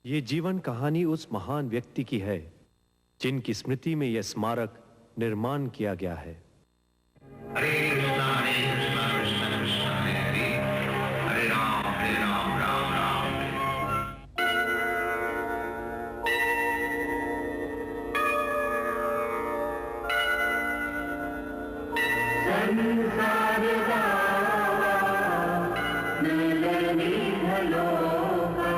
ये जीवन कहानी उस महान व्यक्ति की है जिनकी स्मृति में यह स्मारक निर्माण किया गया है। हरे कृष्णा कृष्णा कृष्णा हरे हरे, हरे राम राम राम संसार नलनी भलोका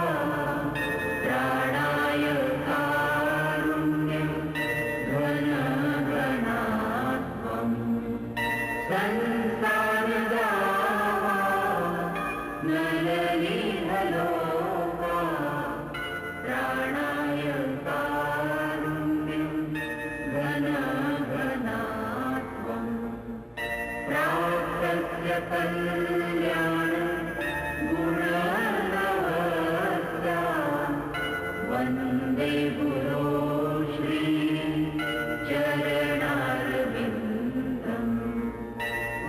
प्राणाय कारुण्यं घन घनात्मं संसार नलनी भलोका प्राणाय कारुण्यं घन घनात्मं प्राप्तस्य कल्याण गुणनवस्या वन्दे गुरो श्री चरणारविन्दम्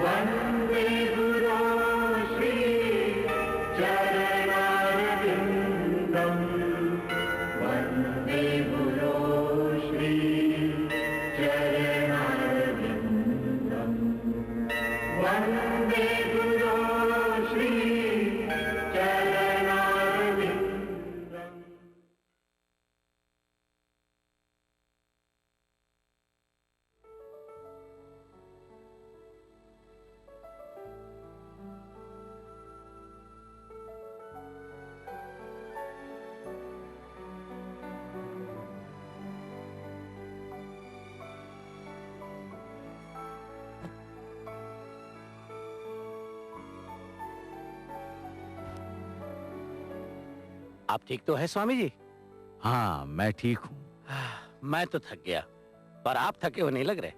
वन्दे गुरो श्री चरणारविन्दम् वन्दे गुरो श्री चरणारविन्दम् वन्दे गुरो श्री चरणारविन्दम्। आप ठीक तो है स्वामी जी? हाँ, मैं ठीक हूँ। मैं तो थक गया, पर आप थके हुए नहीं लग रहे।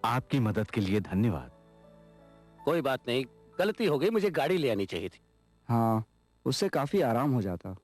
आपकी मदद के लिए धन्यवाद। कोई बात नहीं, गलती हो गई, मुझे गाड़ी ले आनी चाहिए थी। हाँ, उससे काफी आराम हो जाता।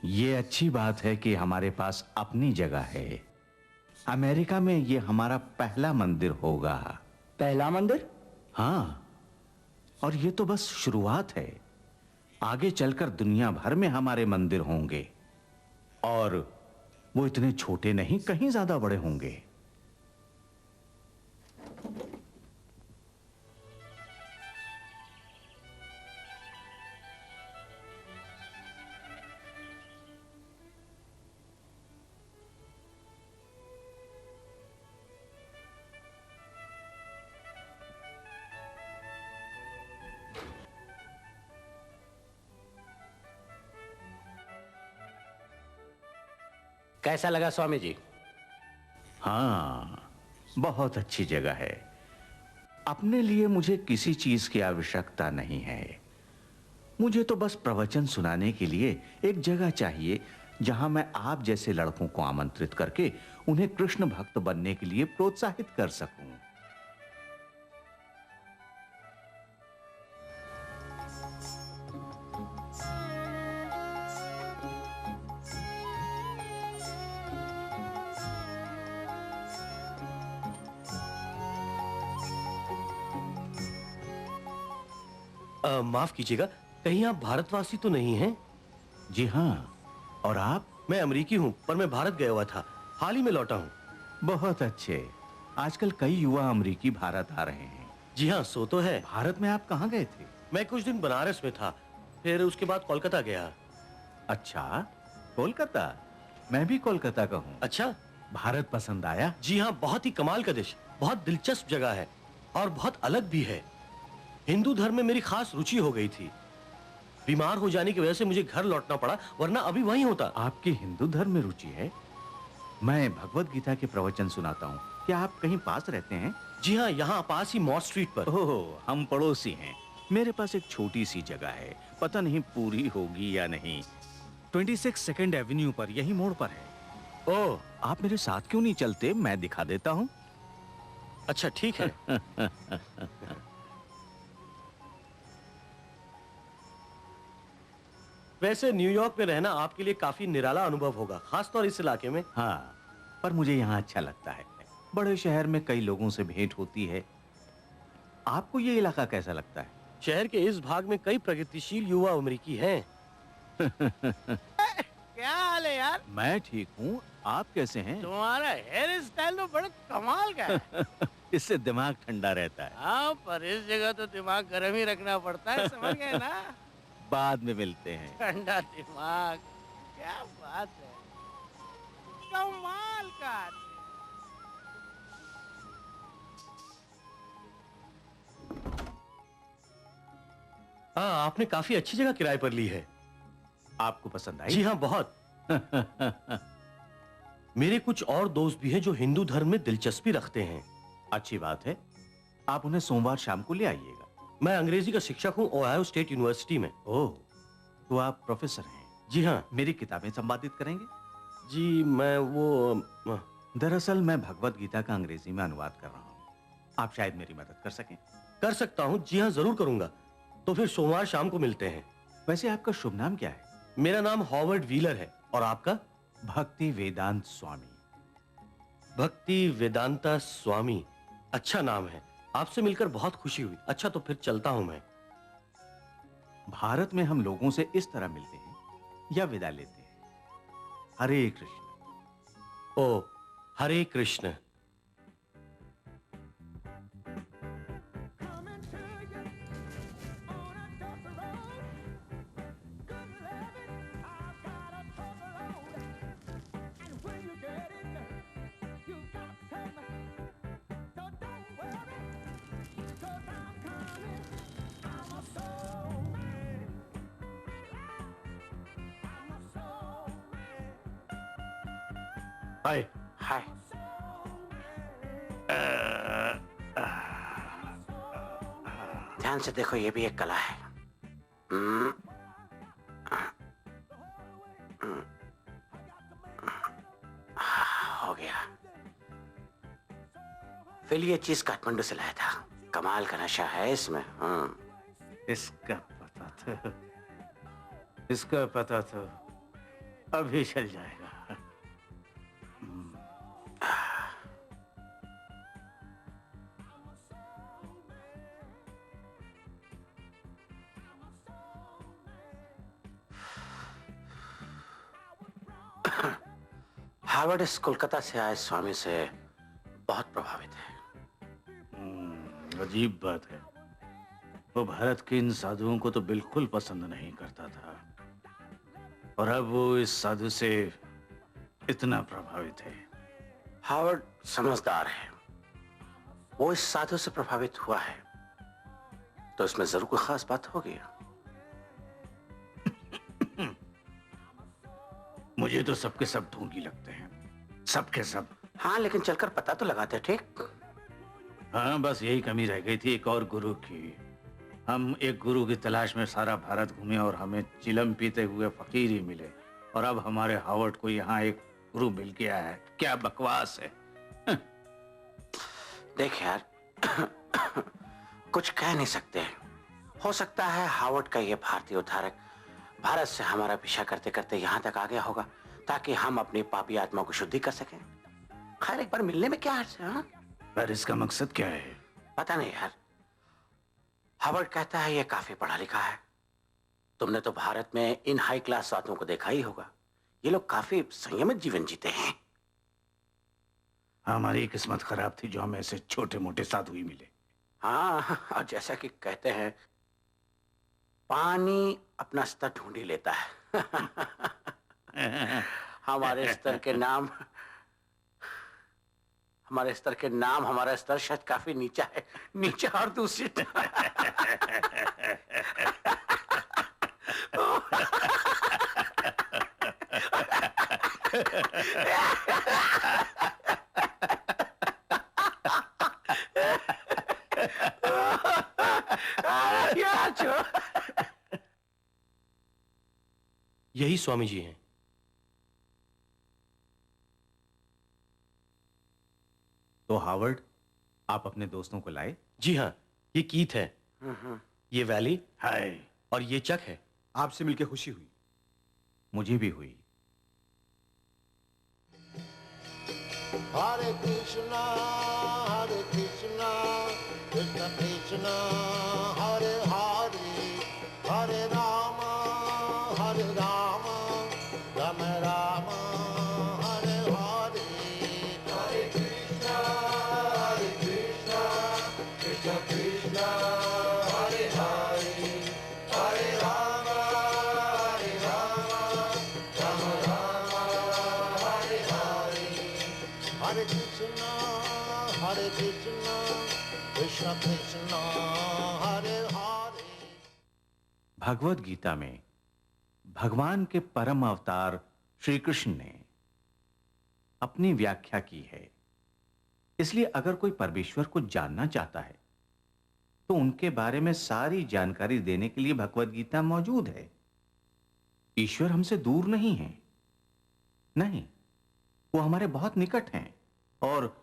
ये अच्छी बात है कि हमारे पास अपनी जगह है। अमेरिका में ये हमारा पहला मंदिर होगा। पहला मंदिर? हाँ, और ये तो बस शुरुआत है। आगे चलकर दुनिया भर में हमारे मंदिर होंगे, और वो इतने छोटे नहीं, कहीं ज्यादा बड़े होंगे। कैसा लगा स्वामी जी? हाँ, बहुत अच्छी जगह है। अपने लिए मुझे किसी चीज की आवश्यकता नहीं है। मुझे तो बस प्रवचन सुनाने के लिए एक जगह चाहिए जहां मैं आप जैसे लड़कों को आमंत्रित करके उन्हें कृष्ण भक्त बनने के लिए प्रोत्साहित कर सकूं। माफ कीजिएगा, कहीं आप भारतवासी तो नहीं हैं? जी हाँ। और आप? मैं अमेरिकी हूँ, पर मैं भारत गया हुआ था, हाल ही में लौटा हूँ। बहुत अच्छे। आजकल कई युवा अमेरिकी भारत आ रहे हैं। जी हाँ, सो तो है। भारत में आप कहाँ गए थे? मैं कुछ दिन बनारस में था, फिर उसके बाद कोलकाता गया। अच्छा, कोलकाता? मैं भी कोलकाता का हूँ। अच्छा, भारत पसंद आया? जी हाँ, बहुत ही कमाल का देश, बहुत दिलचस्प जगह है और बहुत अलग भी है। हिंदू धर्म में मेरी खास रुचि हो गई थी। बीमार हो जाने की वजह से मुझे घर लौटना पड़ा, वरना अभी वहीं होता। आपकी हिंदू धर्म में रुचि है? मैं भगवत गीता के प्रवचन सुनाता हूँ। क्या आप कहीं पास रहते हैं? जी हाँ, यहाँ पास ही मॉल स्ट्रीट पर। ओह, हम पड़ोसी हैं। मेरे पास एक छोटी सी जगह है, पता नहीं पूरी होगी या नहीं। 26 सेकंड एवेन्यू पर, यही मोड़ पर है। ओह, आप मेरे साथ क्यों नहीं चलते? मैं दिखा देता हूँ। अच्छा ठीक है। वैसे न्यूयॉर्क में रहना आपके लिए काफी निराला अनुभव होगा, खासतौर इस इलाके में। हाँ, पर मुझे यहाँ अच्छा लगता है। बड़े शहर में कई लोगों से भेंट होती है। आपको ये इलाका कैसा लगता है? शहर के इस भाग में कई प्रगतिशील युवा अमेरिकी हैं। क्या हाल है यार? मैं ठीक हूँ, आप कैसे हैं? तुम्हारा हेयर स्टाइल तो बड़े कमाल का है। इससे दिमाग ठंडा रहता है। हाँ, पर इस जगह तो दिमाग गर्म ही रखना पड़ता है, समझ गए ना? बाद में मिलते हैं। ठंडा दिमाग, क्या बात है, कमाल का आदमी। हाँ, आपने काफी अच्छी जगह किराए पर ली है। आपको पसंद आई? जी हाँ, बहुत। मेरे कुछ और दोस्त भी हैं जो हिंदू धर्म में दिलचस्पी रखते हैं। अच्छी बात है। आप उन्हें सोमवार शाम को ले आइएगा। मैं अंग्रेजी का शिक्षक हूँ ओहायो स्टेट यूनिवर्सिटी में। ओह, तो आप प्रोफेसर हैं? जी हाँ। मेरी किताबें संपादित करेंगे? जी, मैं वो दरअसल मैं भगवत गीता का अंग्रेजी में अनुवाद कर रहा हूँ। आप शायद मेरी मदद कर सकें। कर सकता हूँ। जी हाँ, जरूर करूंगा। तो फिर सोमवार शाम को मिलते हैं। वैसे आपका शुभ नाम क्या है? मेरा नाम हॉवर्ड व्हीलर है। और आपका? भक्ति वेदांत स्वामी। भक्ति वेदांता स्वामी, अच्छा नाम है। आपसे मिलकर बहुत खुशी हुई। अच्छा, तो फिर चलता हूं मैं। भारत में हम लोगों से इस तरह मिलते हैं या विदा लेते हैं। हरे कृष्ण। ओ, हरे कृष्ण। हाय। हाय। ध्यान से देखो, ये भी एक कला है। हो गया। फिर ये चीज काठमांडू से लाया था। कमाल का नशा है इसमें। इसका पता तो अभी चल जाएगा। हार्वर्ड इस कोलकाता से आए स्वामी से बहुत प्रभावित है। अजीब बात है, वो भारत के इन साधुओं को तो बिल्कुल पसंद नहीं करता था, और अब वो इस साधु से इतना प्रभावित है। हार्वर्ड समझदार है, वो इस साधु से प्रभावित हुआ है तो इसमें जरूर कोई खास बात होगी। मुझे तो सबके सब ढोंगी लगते हैं, सबके सब। हाँ, लेकिन चलकर पता तो लगाते। ठीक। हाँ, बस यही कमी रह गई थी, एक और गुरु की। हम एक गुरु की तलाश में सारा भारत घूमे और हमें चिलम पीते हुए फकीर ही मिले, और अब हमारे हार्वर्ड को यहाँ एक गुरु मिल गया है। क्या बकवास है। देख यार, कुछ कह नहीं सकते। हो सकता है हार्वर्ड का ये भारतीय उद्धारक भारत से हमारा पीछा करते करते यहाँ तक आ गया होगा ताकि हम अपनी पापी आत्मा को शुद्धि कर सकें। खैर, एक बार मिलने में क्या हर्ज है? हाँ? पर इसका मकसद क्या है? पता नहीं यार। हार्वर्ड कहता है ये काफी पढ़ा लिखा है। तुमने तो भारत में इन हाई क्लास साधुओं को देखा ही होगा। ये लोग काफी संयमित जीवन जीते हैं। हमारी किस्मत खराब थी जो हमें ऐसे छोटे मोटे साधु ही मिले। हाँ, और जैसा कि कहते हैं, पानी अपना स्तर ढूंढ ही लेता है। हमारे स्तर के नाम हमारा स्तर शायद काफी नीचा है। नीचा और दूसरी यही स्वामी जी हैं। तो हावर्ड, आप अपने दोस्तों को लाए? जी हाँ, ये कीथ है, ये वैली हाय, और ये चक है। आपसे मिलकर खुशी हुई। मुझे भी हुई। Hare Krishna, Krishna Krishna, Hare Hare, Hare Rama, Rama Rama, Hare Hare. Hare Krishna, Krishna Krishna, Hare Hare, Hare Rama, Rama Rama, Hare Hare. Hare Krishna, Krishna Krishna, Hare Hare. Bhagavad Gita में भगवान के परम अवतार श्री कृष्ण ने अपनी व्याख्या की है। इसलिए अगर कोई परमेश्वर को जानना चाहता है तो उनके बारे में सारी जानकारी देने के लिए भगवत गीता मौजूद है। ईश्वर हमसे दूर नहीं है, नहीं, वो हमारे बहुत निकट हैं और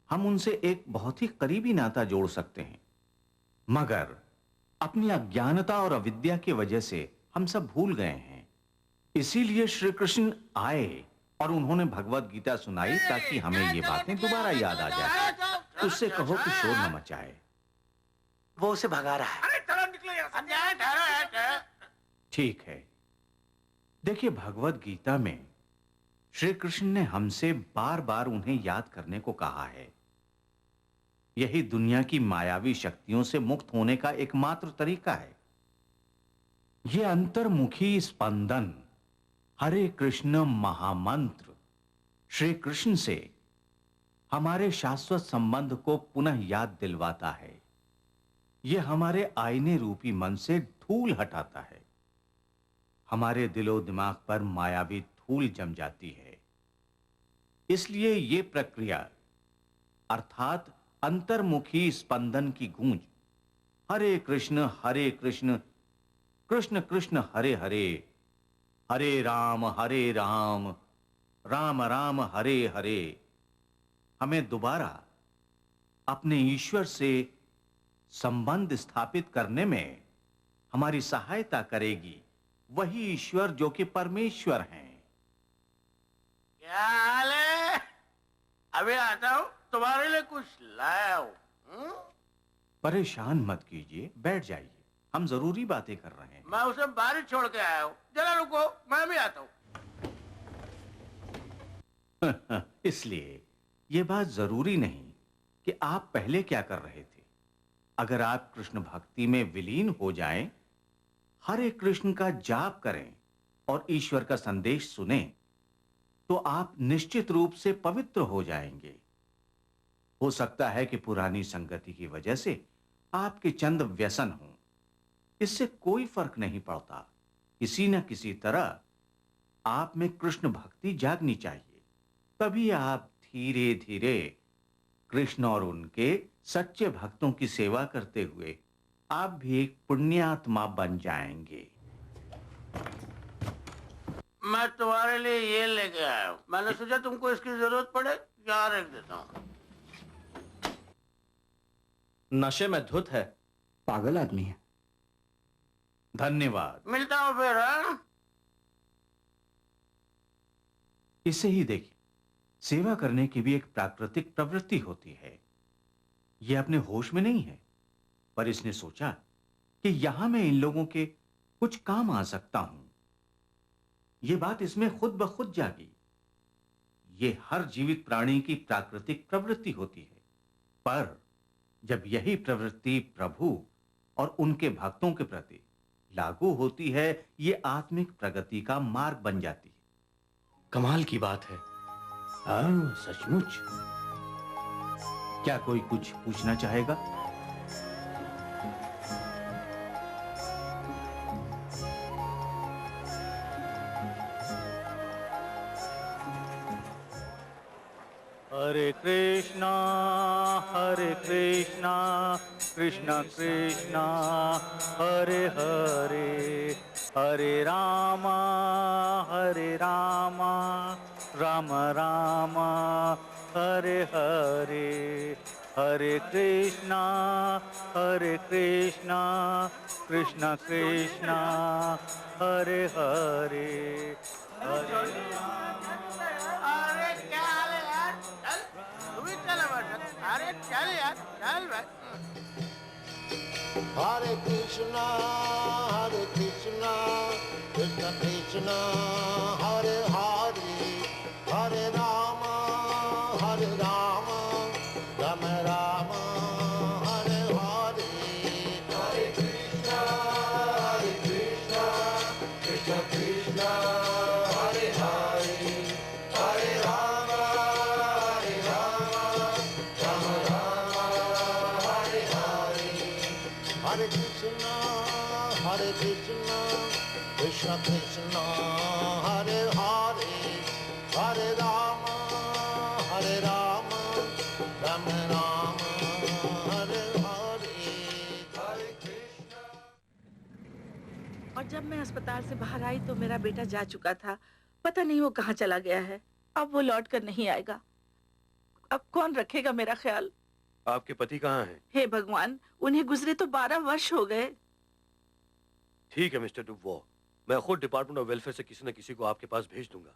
हम उनसे एक बहुत ही करीबी नाता जोड़ सकते हैं। मगर अपनी अज्ञानता और अविद्या की वजह से हम सब भूल गए हैं। इसीलिए श्री कृष्ण आए और उन्होंने भगवत गीता सुनाई ताकि हमें ये बातें दोबारा याद आ जाए। उससे कहो कि शोर न मचाए। वो उसे भगा रहा है। ठीक है, देखिए, भगवत गीता में श्री कृष्ण ने हमसे बार बार उन्हें याद करने को कहा है। यही दुनिया की मायावी शक्तियों से मुक्त होने का एकमात्र तरीका है। यह अंतर्मुखी स्पंदन हरे कृष्ण महामंत्र श्री कृष्ण से हमारे शाश्वत संबंध को पुनः याद दिलवाता है। यह हमारे आईने रूपी मन से धूल हटाता है। हमारे दिलो दिमाग पर मायावी धूल जम जाती है। इसलिए यह प्रक्रिया अर्थात अंतर्मुखी स्पंदन की गूंज हरे कृष्ण कृष्ण कृष्ण हरे हरे, हरे राम राम राम हरे हरे हमें दोबारा अपने ईश्वर से संबंध स्थापित करने में हमारी सहायता करेगी। वही ईश्वर जो कि परमेश्वर हैं। क्या हाल है? अभी आता हूँ, तुम्हारे लिए कुछ लाया हूँ। परेशान मत कीजिए, बैठ जाइए, हम जरूरी बातें कर रहे हैं। मैं उसे बाहर छोड़ के आया हूँ, जरा रुको, मैं भी आता हूँ। इसलिए यह बात जरूरी नहीं कि आप पहले क्या कर रहे थे। अगर आप कृष्ण भक्ति में विलीन हो जाएं, हरे कृष्ण का जाप करें और ईश्वर का संदेश सुने, तो आप निश्चित रूप से पवित्र हो जाएंगे। हो सकता है कि पुरानी संगति की वजह से आपके चंद व्यसन हों, इससे कोई फर्क नहीं पड़ता। किसी न किसी तरह आप में कृष्ण भक्ति जागनी चाहिए, तभी आप धीरे धीरे कृष्ण और उनके सच्चे भक्तों की सेवा करते हुए आप भी एक पुण्यात्मा बन जाएंगे। मैं तुम्हारे लिए ये लेके आया हूँ। मैंने सोचा तुमको इसकी जरूरत पड़े, यहाँ रख देता हूँ। नशे में धुत है। पागल आदमी है। धन्यवाद। मिलता हूँ फिर। हाँ, इसे ही देखिए, सेवा करने की भी एक प्राकृतिक प्रवृत्ति होती है। यह अपने होश में नहीं है, पर इसने सोचा कि यहां मैं इन लोगों के कुछ काम आ सकता हूं। यह बात इसमें खुद ब खुद जागी। यह हर जीवित प्राणी की प्राकृतिक प्रवृत्ति होती है, पर जब यही प्रवृत्ति प्रभु और उनके भक्तों के प्रति लागू होती है, यह आत्मिक प्रगति का मार्ग बन जाती है। कमाल की बात है। हाँ, सचमुच। क्या कोई कुछ पूछना चाहेगा? हरे कृष्णा कृष्ण कृष्ण हरे हरे, हरे राम राम हरे हरे, हरे कृष्णा कृष्णा कृष्णा, हरे हरे, हरे अरे क्या हाल है यार? चल, तू भी चल बेटा। अरे चल यार, चल भाई। Hare Krishna, Krishna Krishna, Hare Hare, Hare Rama, Rama Rama, Hare Hare. Hare Krishna, Krishna Krishna, Hare Hare, Hare Rama, Rama Rama, Hare Hare. Hare Krishna, Krishna Krishna, Hare Hare, Hare Rama, Rama Rama, Hare Hare, Hare Krishna. और जब मैं अस्पताल से बाहर आई तो मेरा बेटा जा चुका था। पता नहीं वो कहाँ चला गया है। अब वो लौट कर नहीं आएगा। अब कौन रखेगा मेरा ख्याल? आपके पति कहाँ हैं? हे भगवान, उन्हें गुजरे तो 12 वर्ष हो गए। ठीक है मिस्टर डुबो, मैं खुद डिपार्टमेंट ऑफ वेलफेयर से किसी न किसी को आपके पास भेज दूंगा।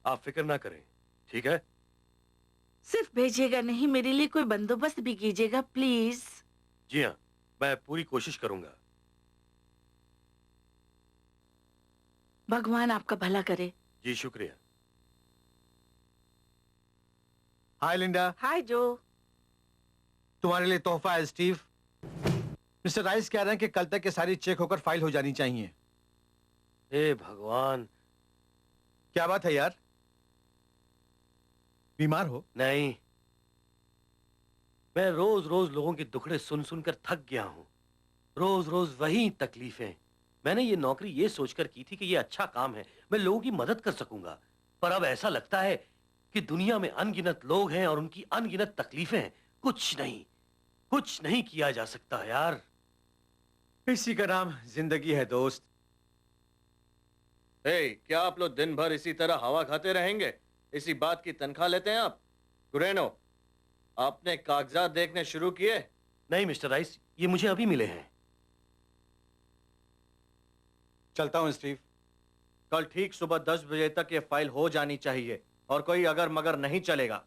आप फिक्र ना करें, ठीक है? सिर्फ भेजिएगा नहीं, मेरे लिए कोई बंदोबस्त भी कीजिएगा प्लीज। जी हाँ, मैं पूरी कोशिश करूंगा। भगवान आपका भला करे। जी शुक्रिया। हाय लिंडा, हाय जो। तुम्हारे लिए तोहफा है स्टीव। मिस्टर राइस कह रहे हैं कि कल तक ये सारी चेक होकर फाइल हो जानी चाहिए। हे भगवान। क्या बात है यार, बीमार हो? नहीं, मैं रोज रोज लोगों के दुखड़े सुन सुनकर थक गया हूं। रोज रोज वही तकलीफें। मैंने ये नौकरी ये सोचकर की थी कि ये अच्छा काम है, मैं लोगों की मदद कर सकूंगा। पर अब ऐसा लगता है कि दुनिया में अनगिनत लोग हैं और उनकी अनगिनत तकलीफें हैं। कुछ नहीं किया जा सकता यार। इसी का नाम जिंदगी है दोस्त। क्या आप लोग दिन भर इसी तरह हवा खाते रहेंगे? इसी बात की तनख्वाह लेते हैं आप? गुरेनो, आपने कागजात देखने शुरू किए? नहीं मिस्टर राइस, ये मुझे अभी मिले हैं। चलता हूं स्टीव। कल ठीक सुबह 10 बजे तक ये फाइल हो जानी चाहिए और कोई अगर मगर नहीं चलेगा।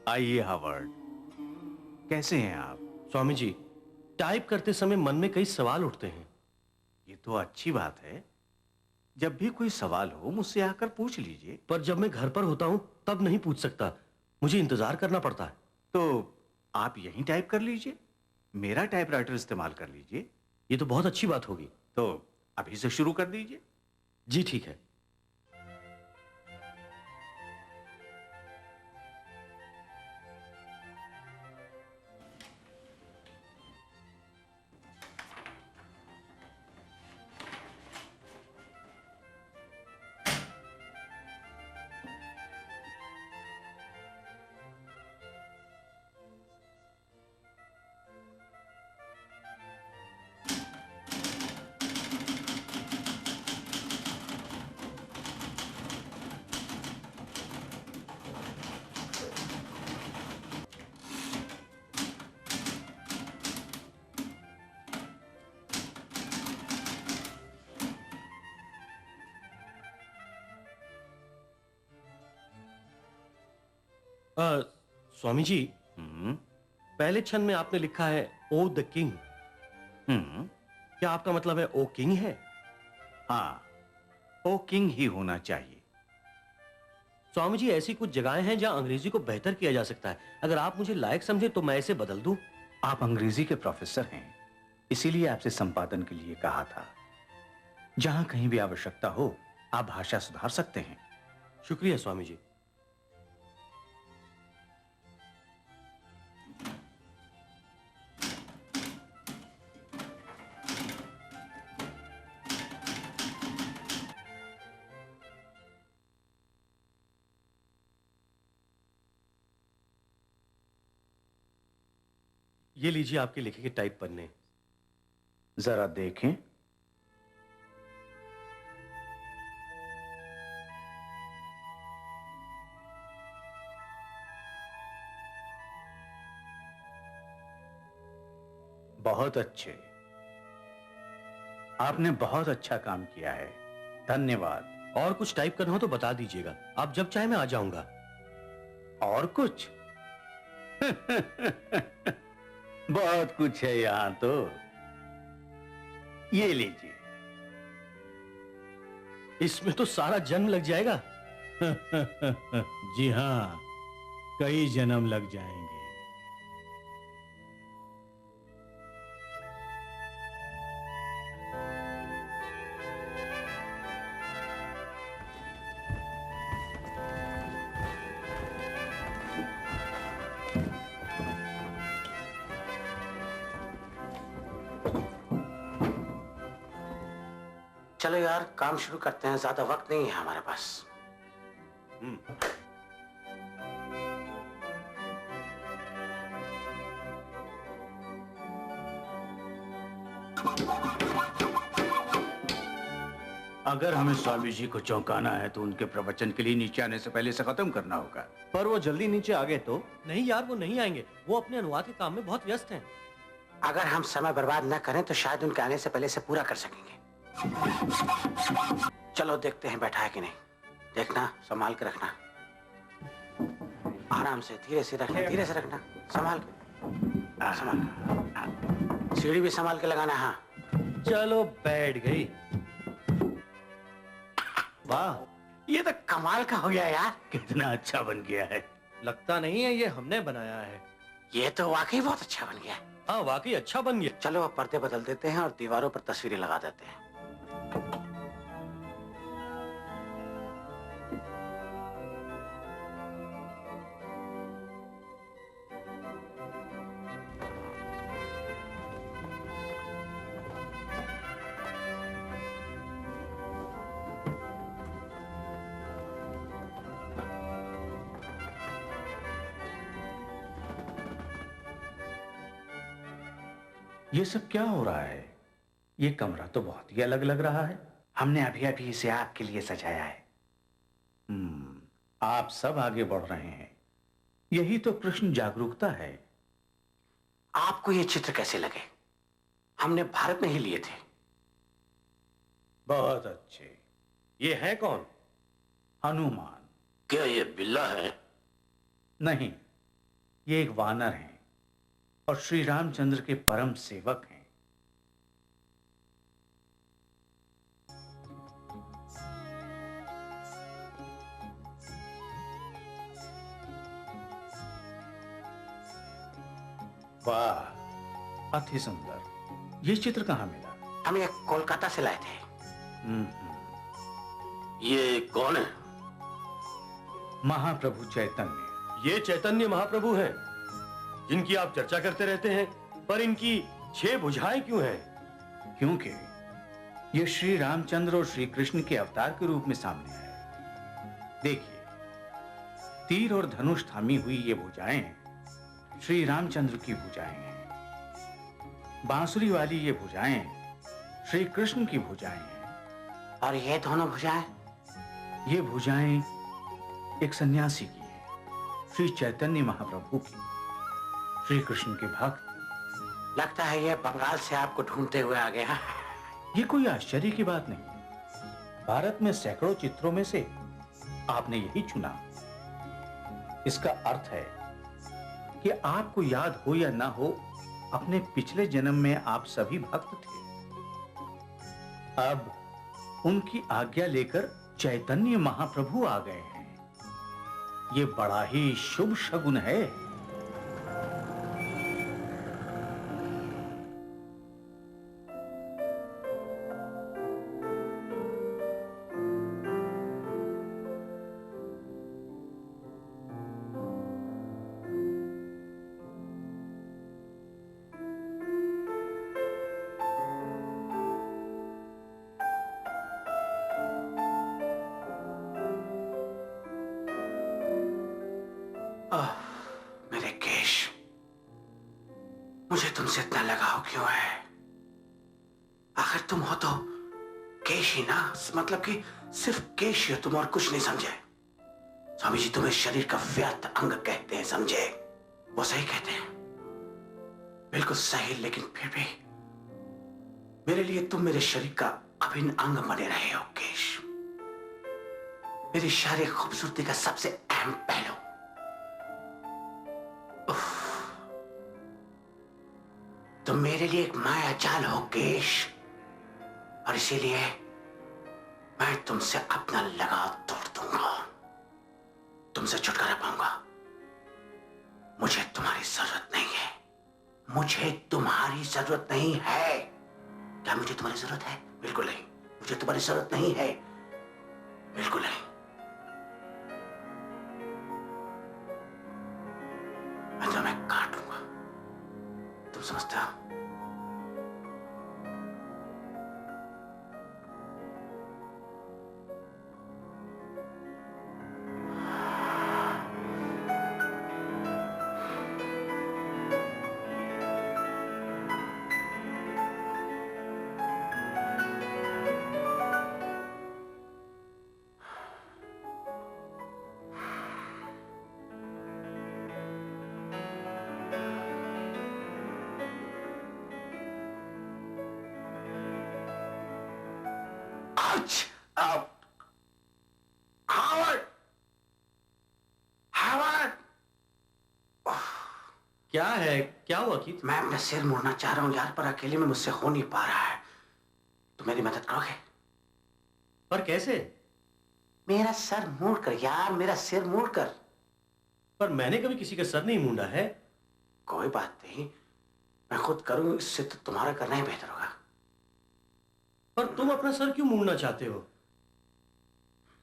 आइए हावर्ड, कैसे हैं आप? स्वामी जी, टाइप करते समय मन में कई सवाल उठते हैं। ये तो अच्छी बात है। जब भी कोई सवाल हो मुझसे आकर पूछ लीजिए। पर जब मैं घर पर होता हूं तब नहीं पूछ सकता, मुझे इंतजार करना पड़ता है। तो आप यहीं टाइप कर लीजिए, मेरा टाइपराइटर इस्तेमाल कर लीजिए। ये तो बहुत अच्छी बात होगी। तो अभी से शुरू कर दीजिए। जी ठीक है। स्वामी जी, पहले छंद में आपने लिखा है ओ द किंग। क्या आपका मतलब है ओ किंग है? हाँ, ओ किंग ही होना चाहिए। स्वामी जी, ऐसी कुछ जगहें हैं जहां अंग्रेजी को बेहतर किया जा सकता है। अगर आप मुझे लायक समझे तो मैं इसे बदल दूं। आप अंग्रेजी के प्रोफेसर हैं, इसीलिए आपसे संपादन के लिए कहा था। जहां कहीं भी आवश्यकता हो आप भाषा सुधार सकते हैं। शुक्रिया स्वामी जी। ये लीजिए आपके लिखे के टाइप पन्ने। जरा देखें। बहुत अच्छे, आपने बहुत अच्छा काम किया है, धन्यवाद। और कुछ टाइप करना हो तो बता दीजिएगा, आप जब चाहे मैं आ जाऊंगा। और कुछ? बहुत कुछ है यहां तो। ये लीजिए। इसमें तो सारा जन्म लग जाएगा। जी हाँ, कई जन्म लग जाएंगे। चलो यार, काम शुरू करते हैं, ज्यादा वक्त नहीं है हमारे पास। अगर हमें स्वामी जी को चौंकाना है तो उनके प्रवचन के लिए नीचे आने से पहले से खत्म करना होगा। पर वो जल्दी नीचे आ गए तो? नहीं यार, वो नहीं आएंगे, वो अपने अनुवाद के काम में बहुत व्यस्त हैं। अगर हम समय बर्बाद न करें तो शायद उनके आने से पहले से पूरा कर सकेंगे। चलो देखते हैं बैठा है कि नहीं। देखना, संभाल के रखना, आराम से, धीरे से रखना, धीरे से रखना, संभाल के, संभाल। सीढ़ी भी संभाल के लगाना। हाँ चलो, बैठ गई। वाह, ये तो कमाल का हो गया यार। कितना अच्छा बन गया है। लगता नहीं है ये हमने बनाया है। ये तो वाकई बहुत अच्छा बन गया। हाँ, वाकई अच्छा बन गया। चलो अब पर्दे बदल देते हैं और दीवारों पर तस्वीरें लगा देते हैं। ये सब क्या हो रहा है? ये कमरा तो बहुत ही अलग लग रहा है। हमने अभी अभी इसे आपके लिए सजाया है। आप सब आगे बढ़ रहे हैं, यही तो कृष्ण जागरूकता है। आपको ये चित्र कैसे लगे? हमने भारत में ही लिए थे। बहुत अच्छे। ये है कौन? हनुमान। क्या ये बिल्ला है? नहीं, ये एक वानर है और श्री रामचंद्र के परम सेवक हैं। वाह, अति सुंदर। ये चित्र कहाँ मिला? हम ये कोलकाता से लाए थे। ये कौन है? महाप्रभु चैतन्य। ये चैतन्य महाप्रभु हैं जिनकी आप चर्चा करते रहते हैं, पर इनकी 6 भुजाएं क्यों हैं? क्योंकि ये श्री रामचंद्र और श्री कृष्ण के अवतार के रूप में सामने आए। देखिए, तीर और धनुष थामी हुई ये भुजाएं श्री रामचंद्र की भुजाएं हैं। बांसुरी वाली ये भुजाएं श्री कृष्ण की भुजाएं हैं। और ये दोनों भुजाएं? ये भुजाएं एक सन्यासी की है, श्री चैतन्य महाप्रभु की, श्री कृष्ण के भक्त। लगता है ये बंगाल से आपको ढूंढते हुए आ गया। ये कोई आश्चर्य की बात नहीं। भारत में सैकड़ों चित्रों में से आपने यही चुना। इसका अर्थ है कि आपको याद हो या ना हो, अपने पिछले जन्म में आप सभी भक्त थे। अब उनकी आज्ञा लेकर चैतन्य महाप्रभु आ गए हैं। ये बड़ा ही शुभ शगुन है। मेरे केश, मुझे तुमसे इतना लगाव क्यों है? आखिर तुम हो तो केश ही ना, मतलब कि सिर्फ केश ही हो तुम और कुछ नहीं, समझे? स्वामी जी तुम्हें शरीर का व्यर्थ अंग कहते हैं, समझे? वो सही कहते हैं, बिल्कुल सही, लेकिन फिर भी मेरे लिए तुम मेरे शरीर का अभिन्न अंग बने रहे हो केश। मेरी शारीरिक खूबसूरती का सबसे अहम पहलू। तुम मेरे लिए एक माया जाल हो केश, और इसीलिए मैं तुमसे अपना लगाव तोड़ दूंगा, तुमसे छुटकारा पाऊंगा। मुझे तुम्हारी जरूरत नहीं है, मुझे तुम्हारी जरूरत नहीं है। क्या मुझे तुम्हारी जरूरत है? बिल्कुल नहीं, मुझे तुम्हारी जरूरत नहीं है, बिल्कुल नहीं। मैं तुम्हें काटूंगा, तुम समझते हो? क्या है? क्या हुआ कीथ? मैं अपना सिर मोड़ना चाह रहा हूं यार, पर अकेले में मुझसे हो नहीं पा रहा है। तुम मेरी मदद करोगे? पर कैसे? मेरा सर मोड़ कर यार, मेरा सिर मोड़ कर। पर मैंने कभी किसी का सर नहीं मूंडा है। कोई बात नहीं, मैं खुद करूं, इससे तो तुम्हारा करना ही बेहतर होगा। पर तुम अपना सर क्यों मूंडना चाहते हो?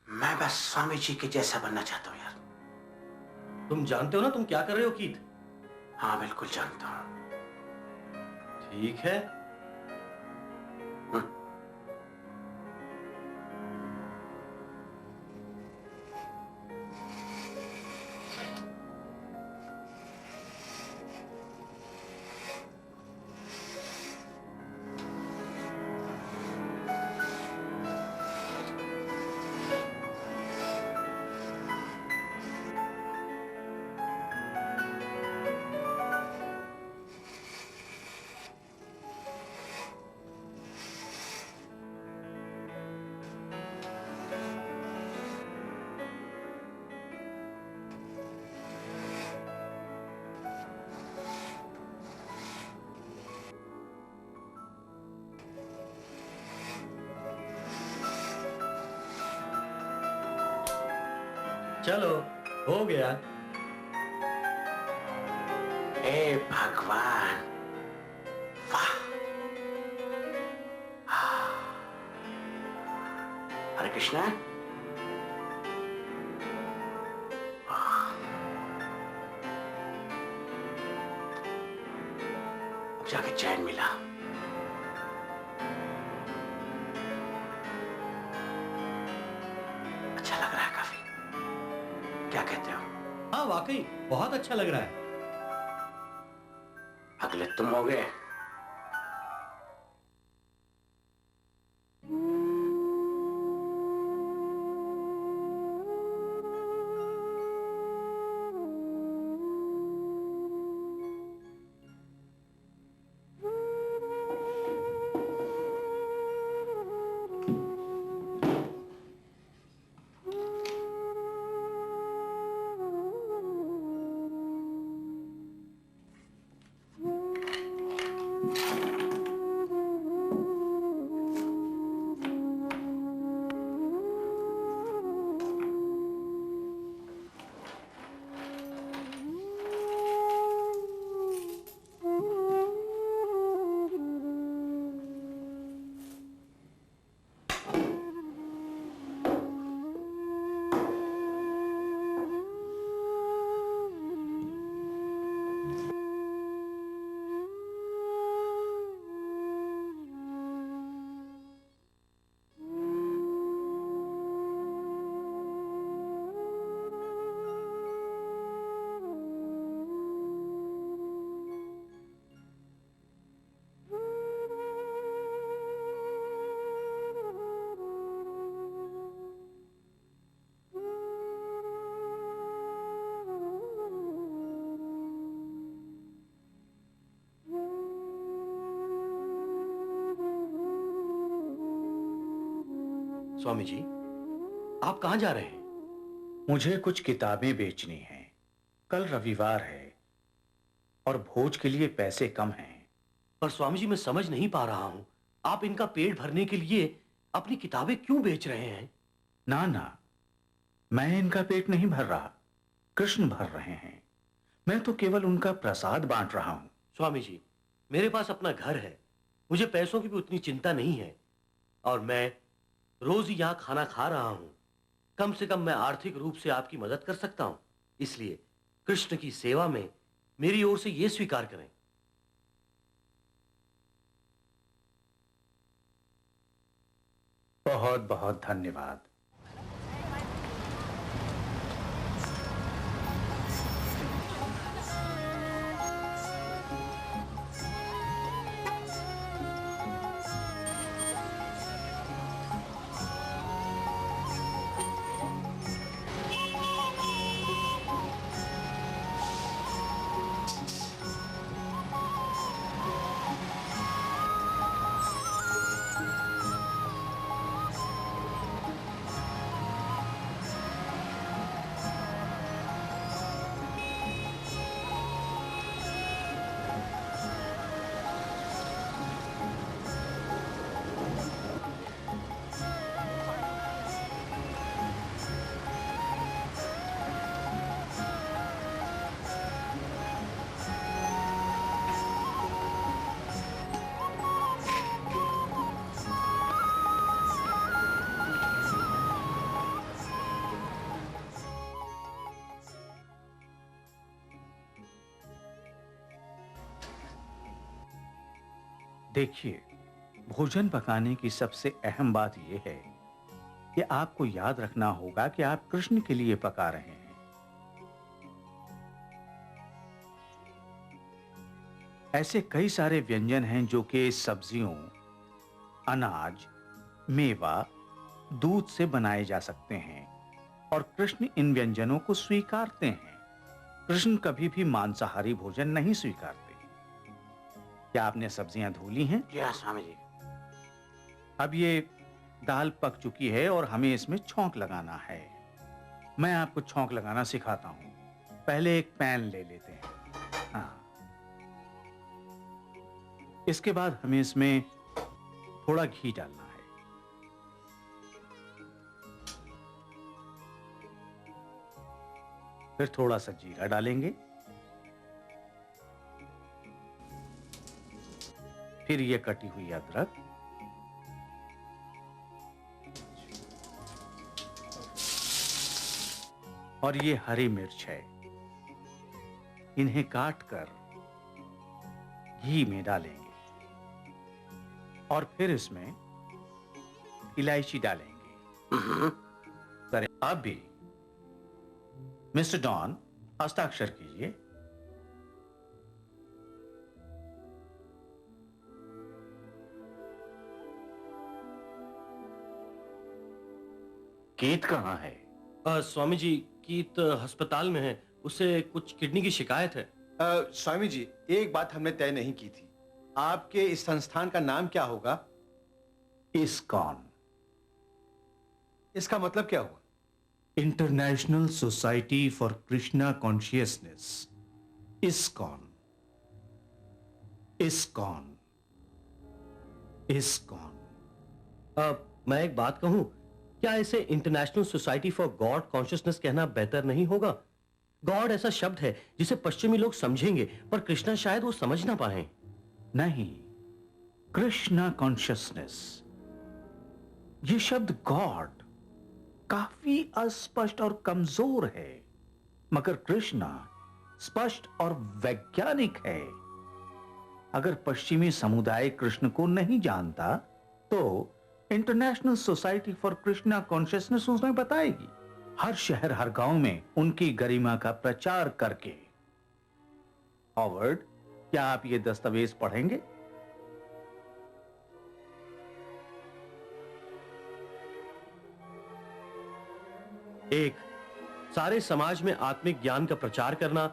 मैं बस स्वामी जी के जैसा बनना चाहता हूं यार। तुम जानते हो ना तुम क्या कर रहे हो कीथ? हाँ बिल्कुल जानता हूं। ठीक है। चलो हो गया। हे भगवान, वाह! हरे कृष्णा। अब जाके चैन मिला। अच्छा लग रहा है काफी, क्या कहते हो? हाँ वाकई बहुत अच्छा लग रहा है। अगले तुम हो गए। स्वामी जी, आप कहां जा रहे हैं? मुझे कुछ किताबें बेचनी हैं। कल रविवार है और भोज के लिए पैसे कम हैं। पर स्वामी जी, मैं समझ नहीं पा रहा हूं, आप इनका पेट भरने के लिए अपनी किताबें क्यों बेच रहे हैं? ना ना, मैं इनका पेट नहीं भर रहा, कृष्ण भर रहे हैं। मैं तो केवल उनका प्रसाद बांट रहा हूं। स्वामी जी, मेरे पास अपना घर है, मुझे पैसों की भी उतनी चिंता नहीं है, और मैं रोज ही यहां खाना खा रहा हूं। कम से कम मैं आर्थिक रूप से आपकी मदद कर सकता हूं, इसलिए कृष्ण की सेवा में मेरी ओर से यह स्वीकार करें। बहुत बहुत धन्यवाद। देखिए, भोजन पकाने की सबसे अहम बात यह है कि आपको याद रखना होगा कि आप कृष्ण के लिए पका रहे हैं। ऐसे कई सारे व्यंजन हैं जो कि सब्जियों, अनाज, मेवा, दूध से बनाए जा सकते हैं और कृष्ण इन व्यंजनों को स्वीकारते हैं। कृष्ण कभी भी मांसाहारी भोजन नहीं स्वीकारते। क्या आपने सब्जियां धो ली हैं? जी हाँ स्वामी जी। अब ये दाल पक चुकी है और हमें इसमें छौंक लगाना है। मैं आपको छौंक लगाना सिखाता हूं। पहले एक पैन ले लेते हैं। हाँ, इसके बाद हमें इसमें थोड़ा घी डालना है। फिर थोड़ा सा जीरा डालेंगे, फिर ये कटी हुई अदरक, और ये हरी मिर्च है। इन्हें काट कर घी में डालेंगे और फिर इसमें इलायची डालेंगे। सर, आप भी मिस्टर डॉन हस्ताक्षर कीजिए। कीत कहां है? स्वामी जी, कीत अस्पताल में है, उसे कुछ किडनी की शिकायत है। स्वामी जी, एक बात हमने तय नहीं की थी, आपके इस संस्थान का नाम क्या होगा? इस्कॉन। इसका मतलब क्या हुआ? International society for Krishna consciousness, ISKCON. ISKCON, ISKCON. मैं एक बात कहूं, क्या इसे international society for God consciousness कहना बेहतर नहीं होगा? गॉड ऐसा शब्द है जिसे पश्चिमी लोग समझेंगे, पर कृष्णा शायद वो समझ ना पाए। नहीं, कृष्णा कॉन्शियसनेस, ये शब्द गॉड काफी अस्पष्ट और कमजोर है, मगर कृष्णा स्पष्ट और वैज्ञानिक है। अगर पश्चिमी समुदाय कृष्ण को नहीं जानता तो international society for Krishna consciousness उन्हें बताएगी, हर शहर हर गांव में उनकी गरिमा का प्रचार करके। हॉवर्ड, क्या आप ये दस्तावेज पढ़ेंगे? एक, सारे समाज में आत्मिक ज्ञान का प्रचार करना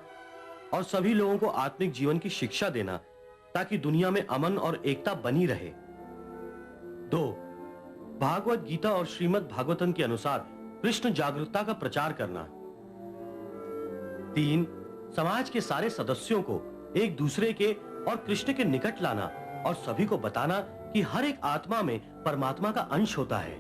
और सभी लोगों को आत्मिक जीवन की शिक्षा देना ताकि दुनिया में अमन और एकता बनी रहे। 2, भागवत गीता और श्रीमद् भागवतम के अनुसार कृष्ण जागरूकता का प्रचार करना। 3, समाज के सारे सदस्यों को एक दूसरे के और कृष्ण के निकट लाना और सभी को बताना कि हर एक आत्मा में परमात्मा का अंश होता है।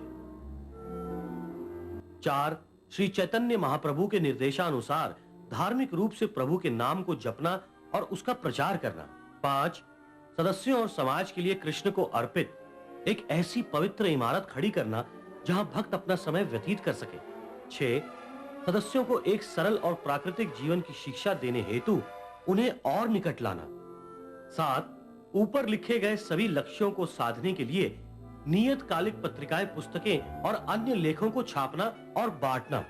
4, श्री चैतन्य महाप्रभु के निर्देशानुसार धार्मिक रूप से प्रभु के नाम को जपना और उसका प्रचार करना। 5, सदस्यों और समाज के लिए कृष्ण को अर्पित एक ऐसी पवित्र इमारत खड़ी करना जहां भक्त अपना समय व्यतीत कर सके। 6, सदस्यों को एक सरल और प्राकृतिक जीवन की शिक्षा देने हेतु उन्हें और निकट लाना। 7, ऊपर लिखे गए सभी लक्ष्यों को साधने के लिए नियतकालिक पत्रिकाएं, पुस्तकें और अन्य लेखों को छापना और बांटना।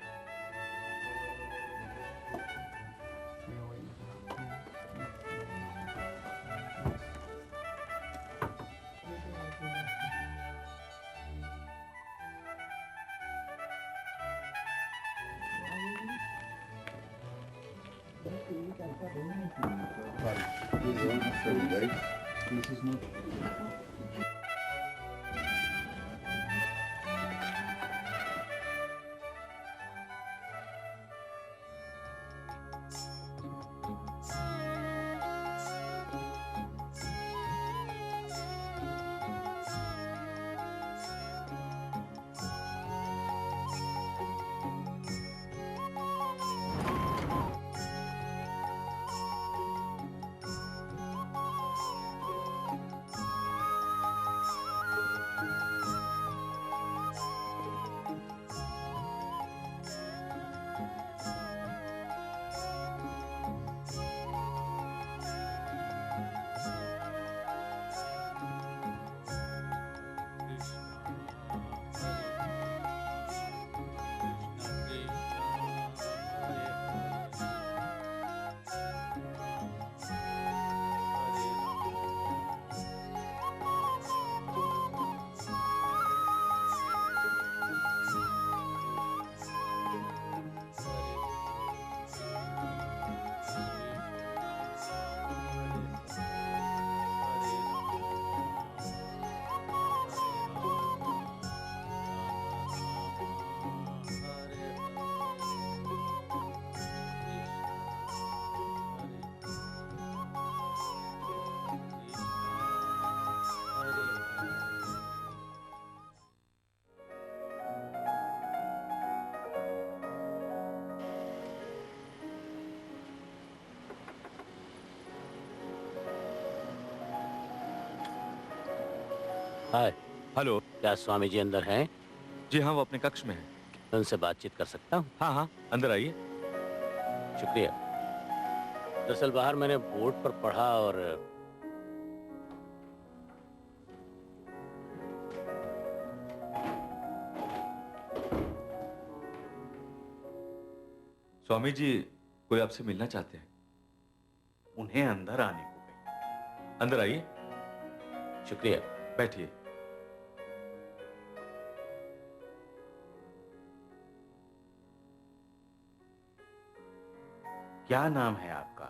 हाय। हेलो। क्या स्वामी जी अंदर हैं? जी हाँ, वो अपने कक्ष में हैं। उनसे बातचीत कर सकता हूँ? हाँ हाँ, अंदर आइए। शुक्रिया। दरअसल बाहर मैंने बोर्ड पर पढ़ा और स्वामी जी कोई आपसे मिलना चाहते हैं। उन्हें अंदर आने को कहिए। अंदर आइए। शुक्रिया। बैठिए। क्या नाम है आपका?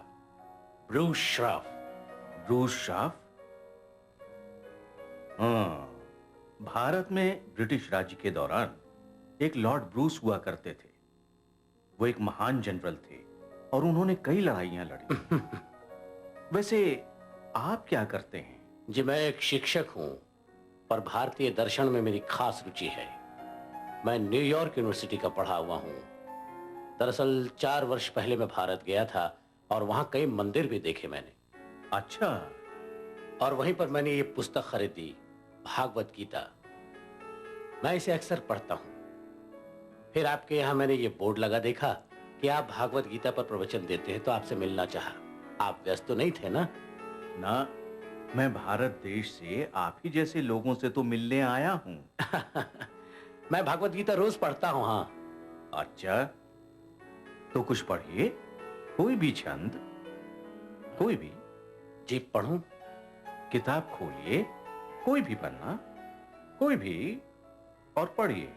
ब्रूस श्राफ। ब्रूस श्राफ? हाँ, भारत में ब्रिटिश राज्य के दौरान एक लॉर्ड ब्रूस हुआ करते थे। वो एक महान जनरल थे और उन्होंने कई लड़ाइयां लड़ी। वैसे आप क्या करते हैं? जी मैं एक शिक्षक हूं, पर भारतीय दर्शन में मेरी खास रुचि है। मैं न्यूयॉर्क यूनिवर्सिटी का पढ़ा हुआ हूं। दरअसल 4 वर्ष पहले मैं भारत गया था और वहां कई मंदिर भी देखे मैंने। अच्छा। और वहीं पर मैंने ये पुस्तक खरीदी, भागवत गीता। मैं इसे अक्सर पढ़ता हूं। फिर आपके यहां मैंने ये बोर्ड लगा देखा कि आप भागवत गीता पर प्रवचन देते हैं, तो आपसे मिलना चाहा। आप व्यस्त तो नहीं थे ना? ना, मैं भारत देश से आप ही जैसे लोगों से तो मिलने आया हूं। मैं भागवत गीता रोज पढ़ता हूं। हाँ। अच्छा, तो कुछ पढ़िए, कोई भी छंद, कोई भी। जी पढ़ूं? किताब खोलिए, कोई भी पन्ना, कोई भी, और पढ़िए।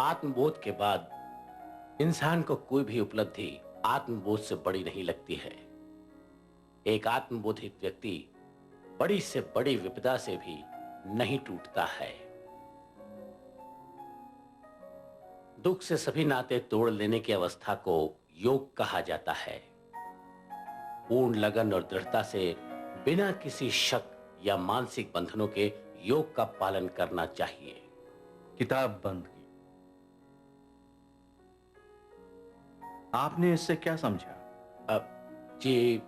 आत्मबोध के बाद इंसान को कोई भी उपलब्धि आत्मबोध से बड़ी नहीं लगती है। एक आत्मबोधित व्यक्ति बड़ी से बड़ी विपदा से भी नहीं टूटता है। दुख से सभी नाते तोड़ लेने की अवस्था को योग कहा जाता है। पूर्ण लगन और दृढ़ता से बिना किसी शक या मानसिक बंधनों के योग का पालन करना चाहिए। किताब बंद की। आपने इससे क्या समझा? जी,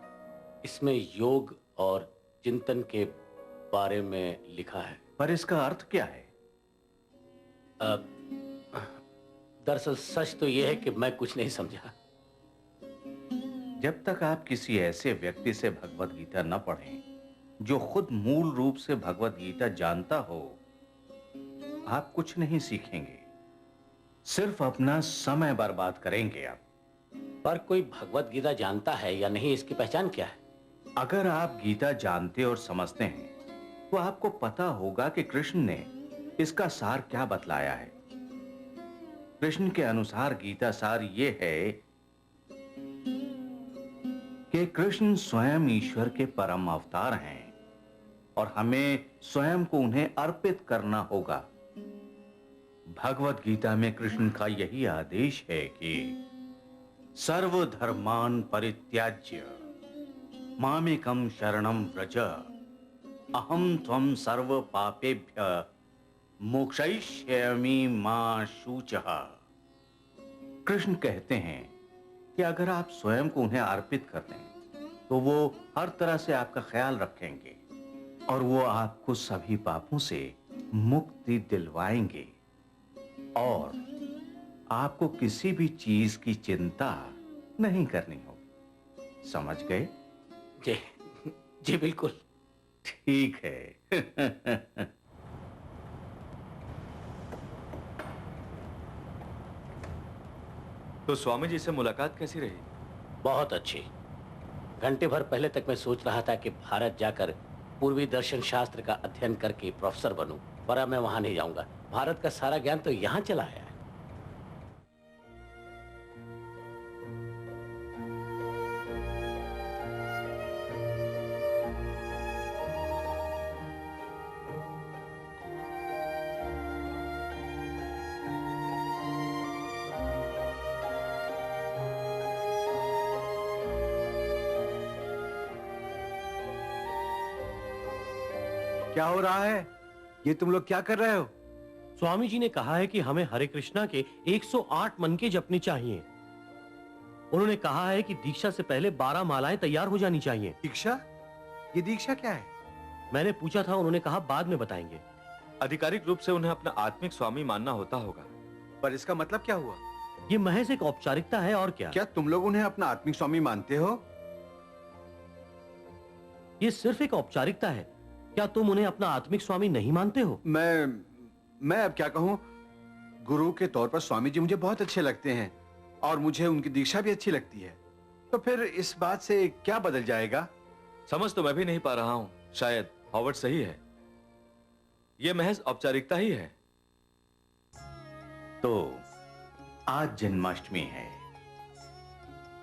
इसमें योग और चिंतन के बारे में लिखा है। पर इसका अर्थ क्या है? दरअसल सच तो यह है कि मैं कुछ नहीं समझा। जब तक आप किसी ऐसे व्यक्ति से भगवत गीता न पढ़ें जो खुद मूल रूप से भगवत गीता जानता हो, आप कुछ नहीं सीखेंगे, सिर्फ अपना समय बर्बाद करेंगे आप। पर कोई भगवत गीता जानता है या नहीं, इसकी पहचान क्या है? अगर आप गीता जानते और समझते हैं तो आपको पता होगा कि कृष्ण ने इसका सार क्या बतलाया है। कृष्ण के अनुसार गीता सार यह है कि कृष्ण स्वयं ईश्वर के परम अवतार हैं और हमें स्वयं को उन्हें अर्पित करना होगा। भगवत गीता में कृष्ण का यही आदेश है कि सर्वधर्मान् परित्याज्य मामेकं शरणं व्रज अहम त्वं सर्व पापेभ्य मोक्षयिष्यामि मा शुचः। कृष्ण कहते हैं कि अगर आप स्वयं को उन्हें अर्पित कर दें तो वो हर तरह से आपका ख्याल रखेंगे और वो आपको सभी पापों से मुक्ति दिलवाएंगे और आपको किसी भी चीज की चिंता नहीं करनी होगी। समझ गए? जी, जी बिल्कुल। ठीक है। तो स्वामी जी से मुलाकात कैसी रही? बहुत अच्छी। घंटे भर पहले तक मैं सोच रहा था कि भारत जाकर पूर्वी दर्शन शास्त्र का अध्ययन करके प्रोफेसर बनूं, पर अब मैं वहां नहीं जाऊंगा। भारत का सारा ज्ञान तो यहां चला आया है। क्या हो रहा है? ये तुम लोग क्या कर रहे हो? स्वामी जी ने कहा है कि हमें हरे कृष्णा के 108 मन के जपने चाहिए। उन्होंने कहा है कि दीक्षा से पहले 12 मालाएं तैयार हो जानी चाहिए। दीक्षा? ये दीक्षा क्या है? मैंने पूछा था, उन्होंने कहा बाद में बताएंगे। आधिकारिक रूप से उन्हें अपना आत्मिक स्वामी मानना होता होगा। पर इसका मतलब क्या हुआ? ये महज एक औपचारिकता है और क्या। क्या तुम लोग उन्हें अपना आत्मिक स्वामी मानते हो? ये सिर्फ एक औपचारिकता है। क्या तुम उन्हें अपना आत्मिक स्वामी नहीं मानते हो? मैं अब क्या कहूं? गुरु के तौर पर स्वामी जी मुझे बहुत अच्छे लगते हैं और मुझे उनकी दीक्षा भी अच्छी लगती है। तो फिर इस बात से क्या बदल जाएगा? समझ तो मैं भी नहीं पा रहा हूं। शायद हॉवर्ड सही है, यह महज औपचारिकता ही है। तो आज जन्माष्टमी है,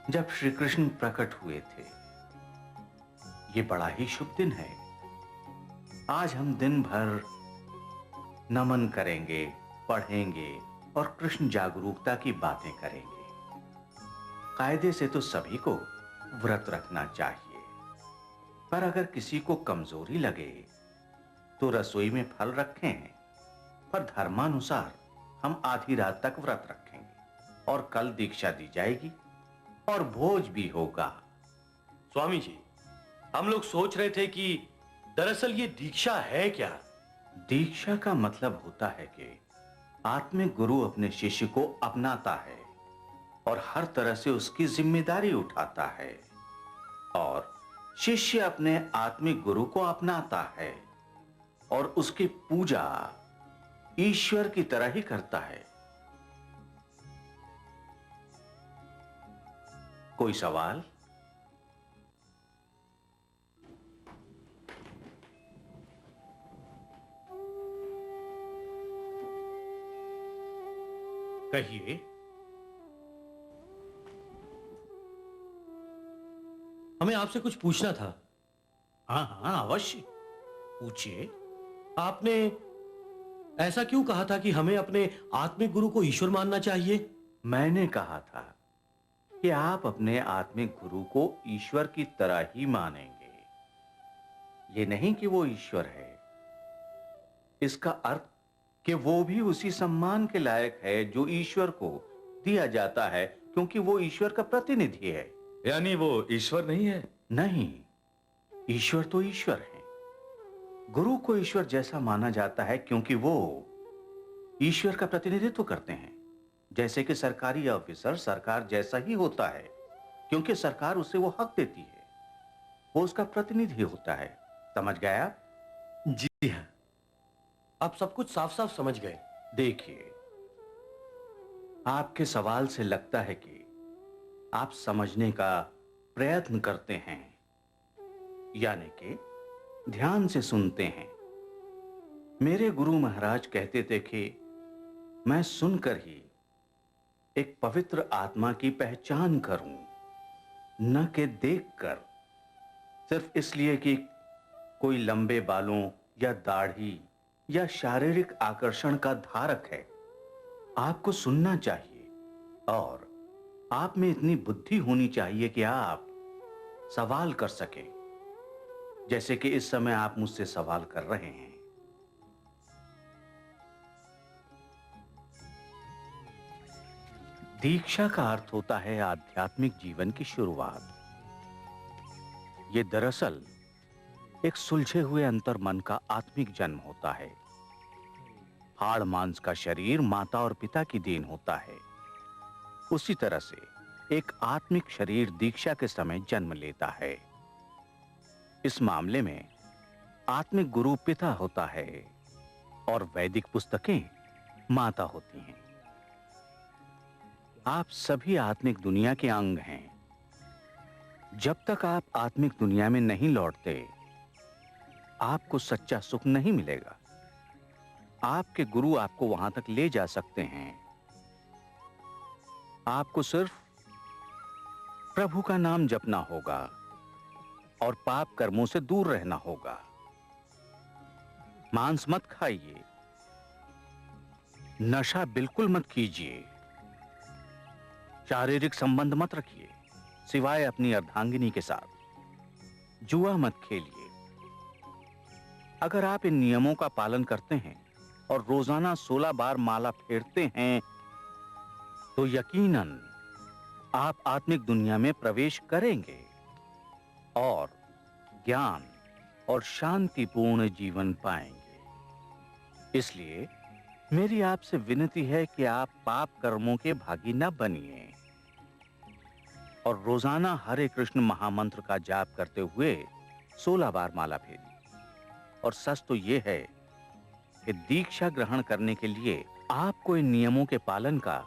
जब श्री कृष्ण प्रकट हुए थे। ये बड़ा ही शुभ दिन है। आज हम दिन भर नमन करेंगे, पढ़ेंगे और कृष्ण जागरूकता की बातें करेंगे। कायदे से तो सभी को व्रत रखना चाहिए, पर अगर किसी को कमजोरी लगे तो रसोई में फल रखें, पर धर्मानुसार हम आधी रात तक व्रत रखेंगे और कल दीक्षा दी जाएगी और भोज भी होगा। स्वामी जी, हम लोग सोच रहे थे कि दरअसल ये दीक्षा है क्या? दीक्षा का मतलब होता है कि आत्मिक गुरु अपने शिष्य को अपनाता है और हर तरह से उसकी जिम्मेदारी उठाता है और शिष्य अपने आत्मिक गुरु को अपनाता है और उसकी पूजा ईश्वर की तरह ही करता है। कोई सवाल? कहिए। 1 हमें आपसे कुछ पूछना था। हाँ हाँ अवश्य पूछिए। आपने ऐसा क्यों कहा था कि हमें अपने आत्मिक गुरु को ईश्वर मानना चाहिए? मैंने कहा था कि आप अपने आत्मिक गुरु को ईश्वर की तरह ही मानेंगे, ये नहीं कि वो ईश्वर है। इसका अर्थ कि वो भी उसी सम्मान के लायक है जो ईश्वर को दिया जाता है, क्योंकि वो ईश्वर का प्रतिनिधि है। यानी वो ईश्वर नहीं है? नहीं, ईश्वर तो ईश्वर है। गुरु को ईश्वर जैसा माना जाता है क्योंकि वो ईश्वर का प्रतिनिधित्व करते हैं। जैसे कि सरकारी ऑफिसर सरकार जैसा ही होता है, क्योंकि सरकार उसे वो हक देती है, वो उसका प्रतिनिधि होता है। समझ गए आप? जी हाँ, आप सब कुछ साफ साफ समझ गए। देखिए, आपके सवाल से लगता है कि आप समझने का प्रयत्न करते हैं, यानी कि ध्यान से सुनते हैं। मेरे गुरु महाराज कहते थे कि मैं सुनकर ही एक पवित्र आत्मा की पहचान करूं, न कि देखकर। सिर्फ इसलिए कि कोई लंबे बालों या दाढ़ी या शारीरिक आकर्षण का धारक है। आपको सुनना चाहिए और आप में इतनी बुद्धि होनी चाहिए कि आप सवाल कर सकें, जैसे कि इस समय आप मुझसे सवाल कर रहे हैं। दीक्षा का अर्थ होता है आध्यात्मिक जीवन की शुरुआत। यह दरअसल एक सुलझे हुए अंतर्मन का आत्मिक जन्म होता है। हाड़ मांस का शरीर माता और पिता की देन होता है। उसी तरह से एक आत्मिक शरीर दीक्षा के समय जन्म लेता है। इस मामले में आत्मिक गुरु पिता होता है और वैदिक पुस्तकें माता होती हैं। आप सभी आत्मिक दुनिया के अंग हैं। जब तक आप आत्मिक दुनिया में नहीं लौटते, आपको सच्चा सुख नहीं मिलेगा। आपके गुरु आपको वहां तक ले जा सकते हैं। आपको सिर्फ प्रभु का नाम जपना होगा और पाप कर्मों से दूर रहना होगा। मांस मत खाइए, नशा बिल्कुल मत कीजिए, शारीरिक संबंध मत रखिए सिवाय अपनी अर्धांगिनी के साथ, जुआ मत खेलिए। अगर आप इन नियमों का पालन करते हैं और रोजाना 16 बार माला फेरते हैं, तो यकीनन आप आत्मिक दुनिया में प्रवेश करेंगे और ज्ञान और शांतिपूर्ण जीवन पाएंगे। इसलिए मेरी आपसे विनती है कि आप पाप कर्मों के भागी न बनिए और रोजाना हरे कृष्ण महामंत्र का जाप करते हुए 16 बार माला फेरिए। और सच तो यह है कि दीक्षा ग्रहण करने के लिए आपको इन नियमों के पालन का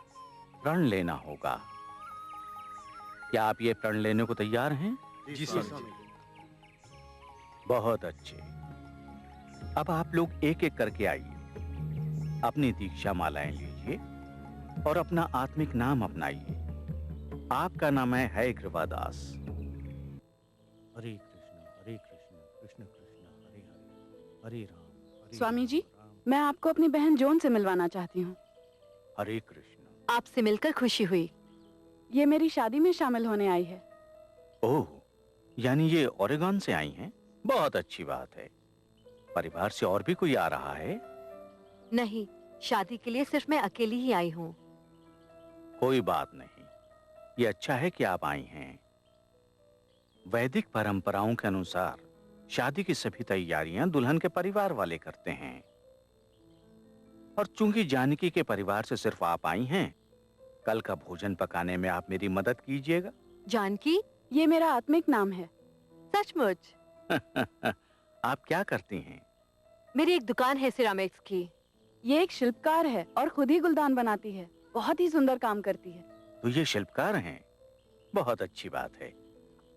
प्रण लेना होगा। क्या आप ये प्रण लेने को तैयार हैं? जी स्वामी जी। बहुत अच्छे। अब आप लोग एक एक करके आइए, अपनी दीक्षा मालाएं लीजिए और अपना आत्मिक नाम अपनाइए। आपका नाम है कृपादास। हरे कृष्ण कृष्ण कृष्ण हरे हरे, हरे राम स्वामी जी, मैं आपको अपनी बहन जोन से मिलवाना चाहती हूँ। हरे कृष्ण। आपसे मिलकर खुशी हुई। ये मेरी शादी में शामिल होने आई है। ओह, यानी ये ओरेगन से आई हैं? बहुत अच्छी बात है। परिवार से और भी कोई आ रहा है? नहीं, शादी के लिए सिर्फ मैं अकेली ही आई हूँ। कोई बात नहीं, ये अच्छा है कि आप आई हैं। वैदिक परंपराओं के अनुसार शादी की सभी तैयारियां दुल्हन के परिवार वाले करते हैं, और चूंकि जानकी के परिवार से सिर्फ आप आई हैं, कल का भोजन पकाने में आप मेरी मदद कीजिएगा। जानकी? ये मेरा आत्मिक नाम है। सचमुच? आप क्या करती हैं? मेरी एक दुकान है सिरामिक्स की। ये एक शिल्पकार है और खुद ही गुलदान बनाती है। बहुत ही सुंदर काम करती है। तो ये शिल्पकार हैं? बहुत अच्छी बात है।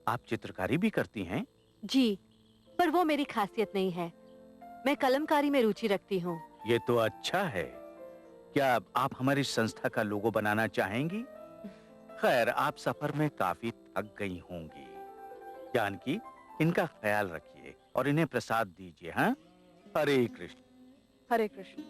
आप चित्रकारी भी करती हैं? जी, पर वो मेरी खासियत नहीं है। मैं कलमकारी में रुचि रखती हूँ। ये तो अच्छा है। क्या आप हमारी संस्था का लोगो बनाना चाहेंगी? खैर, आप सफर में काफी थक गई होंगी। जानकी, इनका ख्याल रखिए और इन्हें प्रसाद दीजिए। हाँ, हरे कृष्ण। हरे कृष्ण।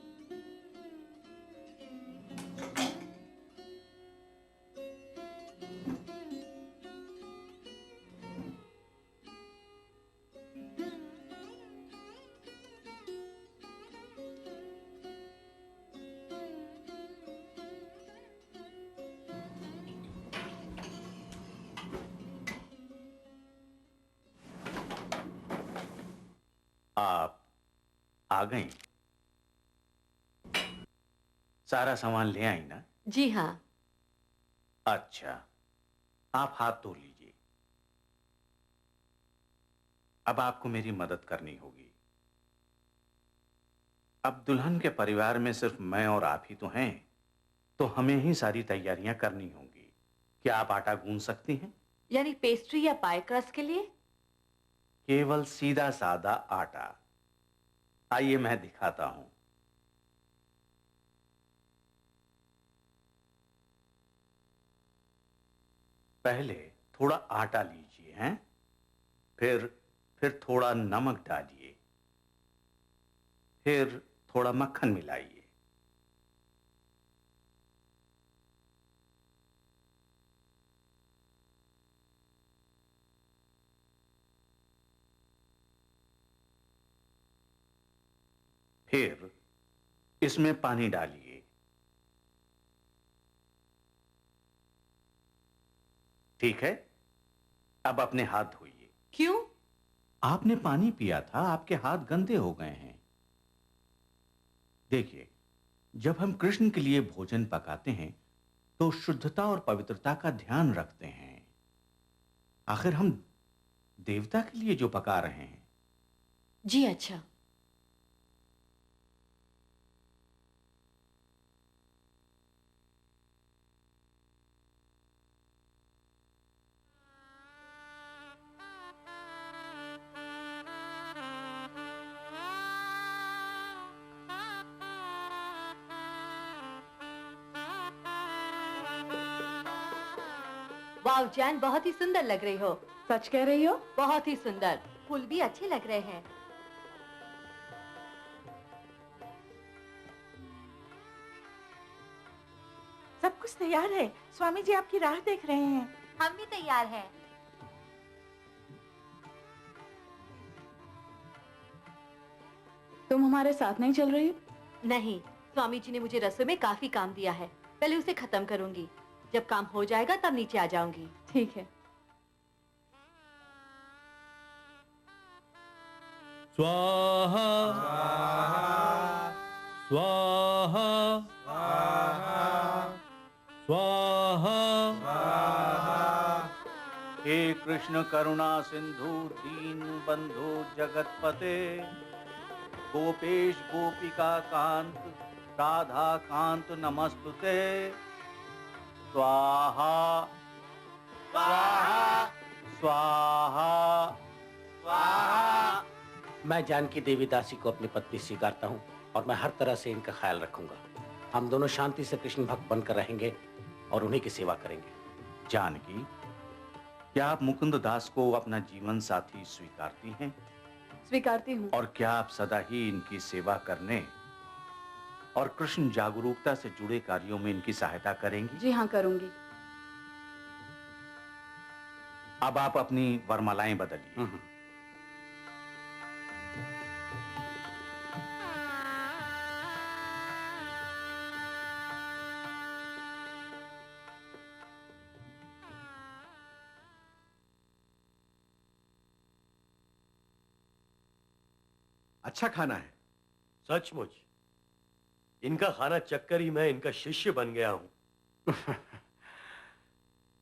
आप आ गई? सारा सामान ले आई ना? जी हाँ। अच्छा, आप हाथ धो लीजिए। अब आपको मेरी मदद करनी होगी। अब दुल्हन के परिवार में सिर्फ मैं और आप ही तो हैं, तो हमें ही सारी तैयारियां करनी होंगी। क्या आप आटा गूंथ सकती हैं? यानी पेस्ट्री या पाई क्रस्ट के लिए? केवल सीधा सादा आटा। आइए मैं दिखाता हूं। पहले थोड़ा आटा लीजिए, हैं? फिर थोड़ा नमक डालिए, फिर थोड़ा मक्खन मिलाइए। फिर इसमें पानी डालिए। ठीक है, अब अपने हाथ धोइए। क्यों? आपने पानी पिया था, आपके हाथ गंदे हो गए हैं। देखिए, जब हम कृष्ण के लिए भोजन पकाते हैं तो शुद्धता और पवित्रता का ध्यान रखते हैं। आखिर हम देवता के लिए जो पका रहे हैं। जी अच्छा। वाह जैन, बहुत ही सुंदर लग रही हो। सच कह रही हो? बहुत ही सुंदर। फूल भी अच्छे लग रहे हैं। सब कुछ तैयार है। स्वामी जी आपकी राह देख रहे हैं। हम भी तैयार हैं। तुम हमारे साथ नहीं चल रही हो? नहीं, स्वामी जी ने मुझे रसोई में काफी काम दिया है। पहले उसे खत्म करूंगी। जब काम हो जाएगा तब नीचे आ जाऊंगी। ठीक है। स्वाहा स्वाहा स्वाहा। हे कृष्ण करुणा सिंधु दीन बंधु जगतपते, गोपेश गोपिका कांत राधा कांत नमस्तुते। स्वाहा स्वाहा स्वाहा स्वाहा। मैं जानकी देवी दासी को अपनी पत्नी स्वीकारता हूँ और मैं हर तरह से इनका ख्याल रखूंगा। हम दोनों शांति से कृष्ण भक्त बनकर रहेंगे और उन्हीं की सेवा करेंगे। जानकी, क्या आप मुकुंद दास को अपना जीवन साथी स्वीकारती हैं? स्वीकारती हूँ। और क्या आप सदा ही इनकी सेवा करने और कृष्ण जागरूकता से जुड़े कार्यों में इनकी सहायता करेंगी? जी हाँ, करूंगी। अब आप अपनी वरमालाएं बदलिए। अच्छा खाना है। सचमुच इनका खाना चक्कर ही मैं इनका शिष्य बन गया हूं।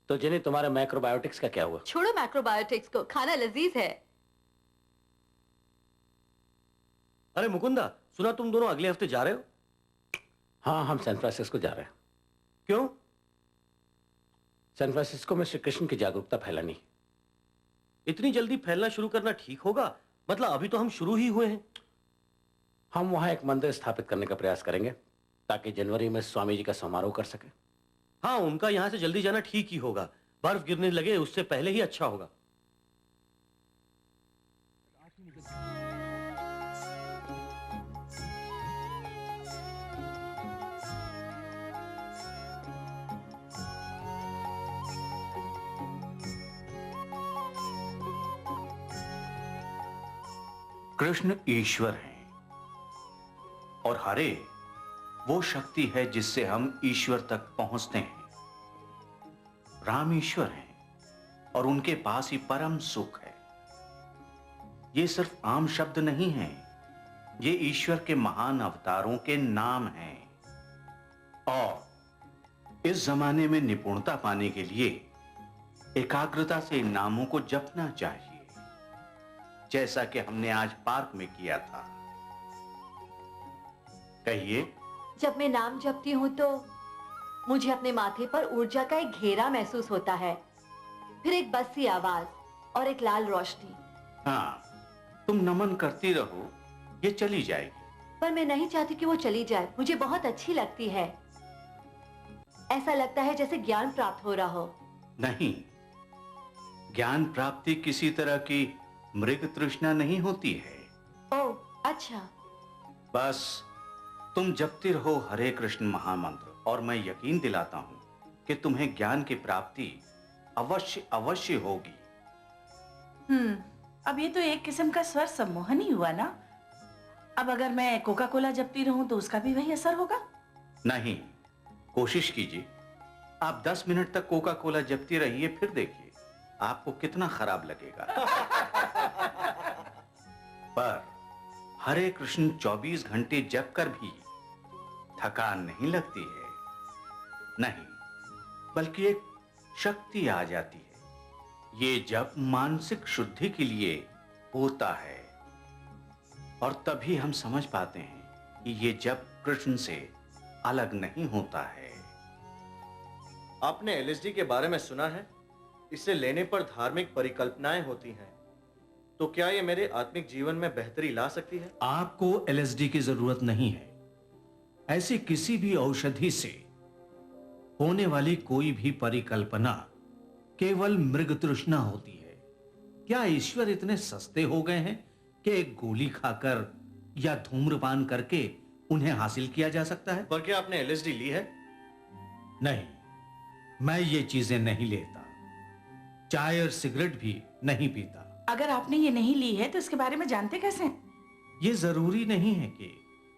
तो जिन्हें तुम्हारे मैक्रोबायोटिक्स का क्या हुआ? छोड़ो मैक्रोबायोटिक्स को, खाना लजीज है। अरे मुकुंदा, सुना तुम दोनों अगले हफ्ते जा रहे हो? हाँ, हम सैन फ्रांसिस्को जा रहे हैं। क्यों? सैन फ्रांसिस्को में श्री कृष्ण की जागरूकता फैलानी। इतनी जल्दी फैलना शुरू करना ठीक होगा? मतलब अभी तो हम शुरू ही हुए हैं। हम वहां एक मंदिर स्थापित करने का प्रयास करेंगे ताकि जनवरी में स्वामी जी का समारोह कर सके। हाँ, उनका यहाँ से जल्दी जाना ठीक ही होगा। बर्फ गिरने लगे उससे पहले ही अच्छा होगा। कृष्ण ईश्वर हैं और हरे वो शक्ति है जिससे हम ईश्वर तक पहुंचते हैं। राम ईश्वर हैं और उनके पास ही परम सुख है। ये सिर्फ आम शब्द नहीं हैं, ये ईश्वर के महान अवतारों के नाम हैं। और इस जमाने में निपुणता पाने के लिए एकाग्रता से इन नामों को जपना चाहिए, जैसा कि हमने आज पार्क में किया था। कहिए। जब मैं नाम जपती हूँ तो मुझे अपने माथे पर ऊर्जा का एक घेरा महसूस होता है, फिर एक बस सी आवाज और एक लाल रोशनी। हाँ, तुम नमन करती रहो, ये चली जाएगी। पर मैं नहीं चाहती कि वो चली जाए, मुझे बहुत अच्छी लगती है। ऐसा लगता है जैसे ज्ञान प्राप्त हो रहा हो। नहीं, ज्ञान प्राप्ति किसी तरह की मृग तृष्णा नहीं होती है। ओह, अच्छा। बस तुम जपती रहो हरे कृष्ण महामंत्र और मैं यकीन दिलाता हूं कि तुम्हें ज्ञान की प्राप्ति अवश्य अवश्य होगी। अब ये तो एक किस्म का स्वर सम्मोहन ही हुआ ना। अब अगर मैं कोका कोला जपती रहूं तो उसका भी वही असर होगा? नहीं, कोशिश कीजिए। आप 10 मिनट तक कोका कोला जपती रहिए, फिर देखिए आपको कितना खराब लगेगा। पर हरे कृष्ण 24 घंटे जप कर भी थकान नहीं लगती है। नहीं, बल्कि एक शक्ति आ जाती है। ये जप मानसिक शुद्धि के लिए होता है और तभी हम समझ पाते हैं कि ये जप कृष्ण से अलग नहीं होता है। आपने एलएसडी के बारे में सुना है? इसे लेने पर धार्मिक परिकल्पनाएं होती हैं। तो क्या ये मेरे आत्मिक जीवन में बेहतरी ला सकती है? आपको एलएसडी की जरूरत नहीं है। ऐसी किसी भी औषधि से होने वाली कोई भी परिकल्पना केवल मृग तृष्णा होती है। क्या ईश्वर इतने सस्ते हो गए हैं कि एक गोली खाकर या धूम्रपान करके उन्हें हासिल किया जा सकता है? पर क्या आपने एलएसडी ली है? नहीं, मैं ये चीजें नहीं लेता। चाय और सिगरेट भी नहीं पीता। अगर आपने ये नहीं ली है तो इसके बारे में जानते कैसे? ये जरूरी नहीं है कि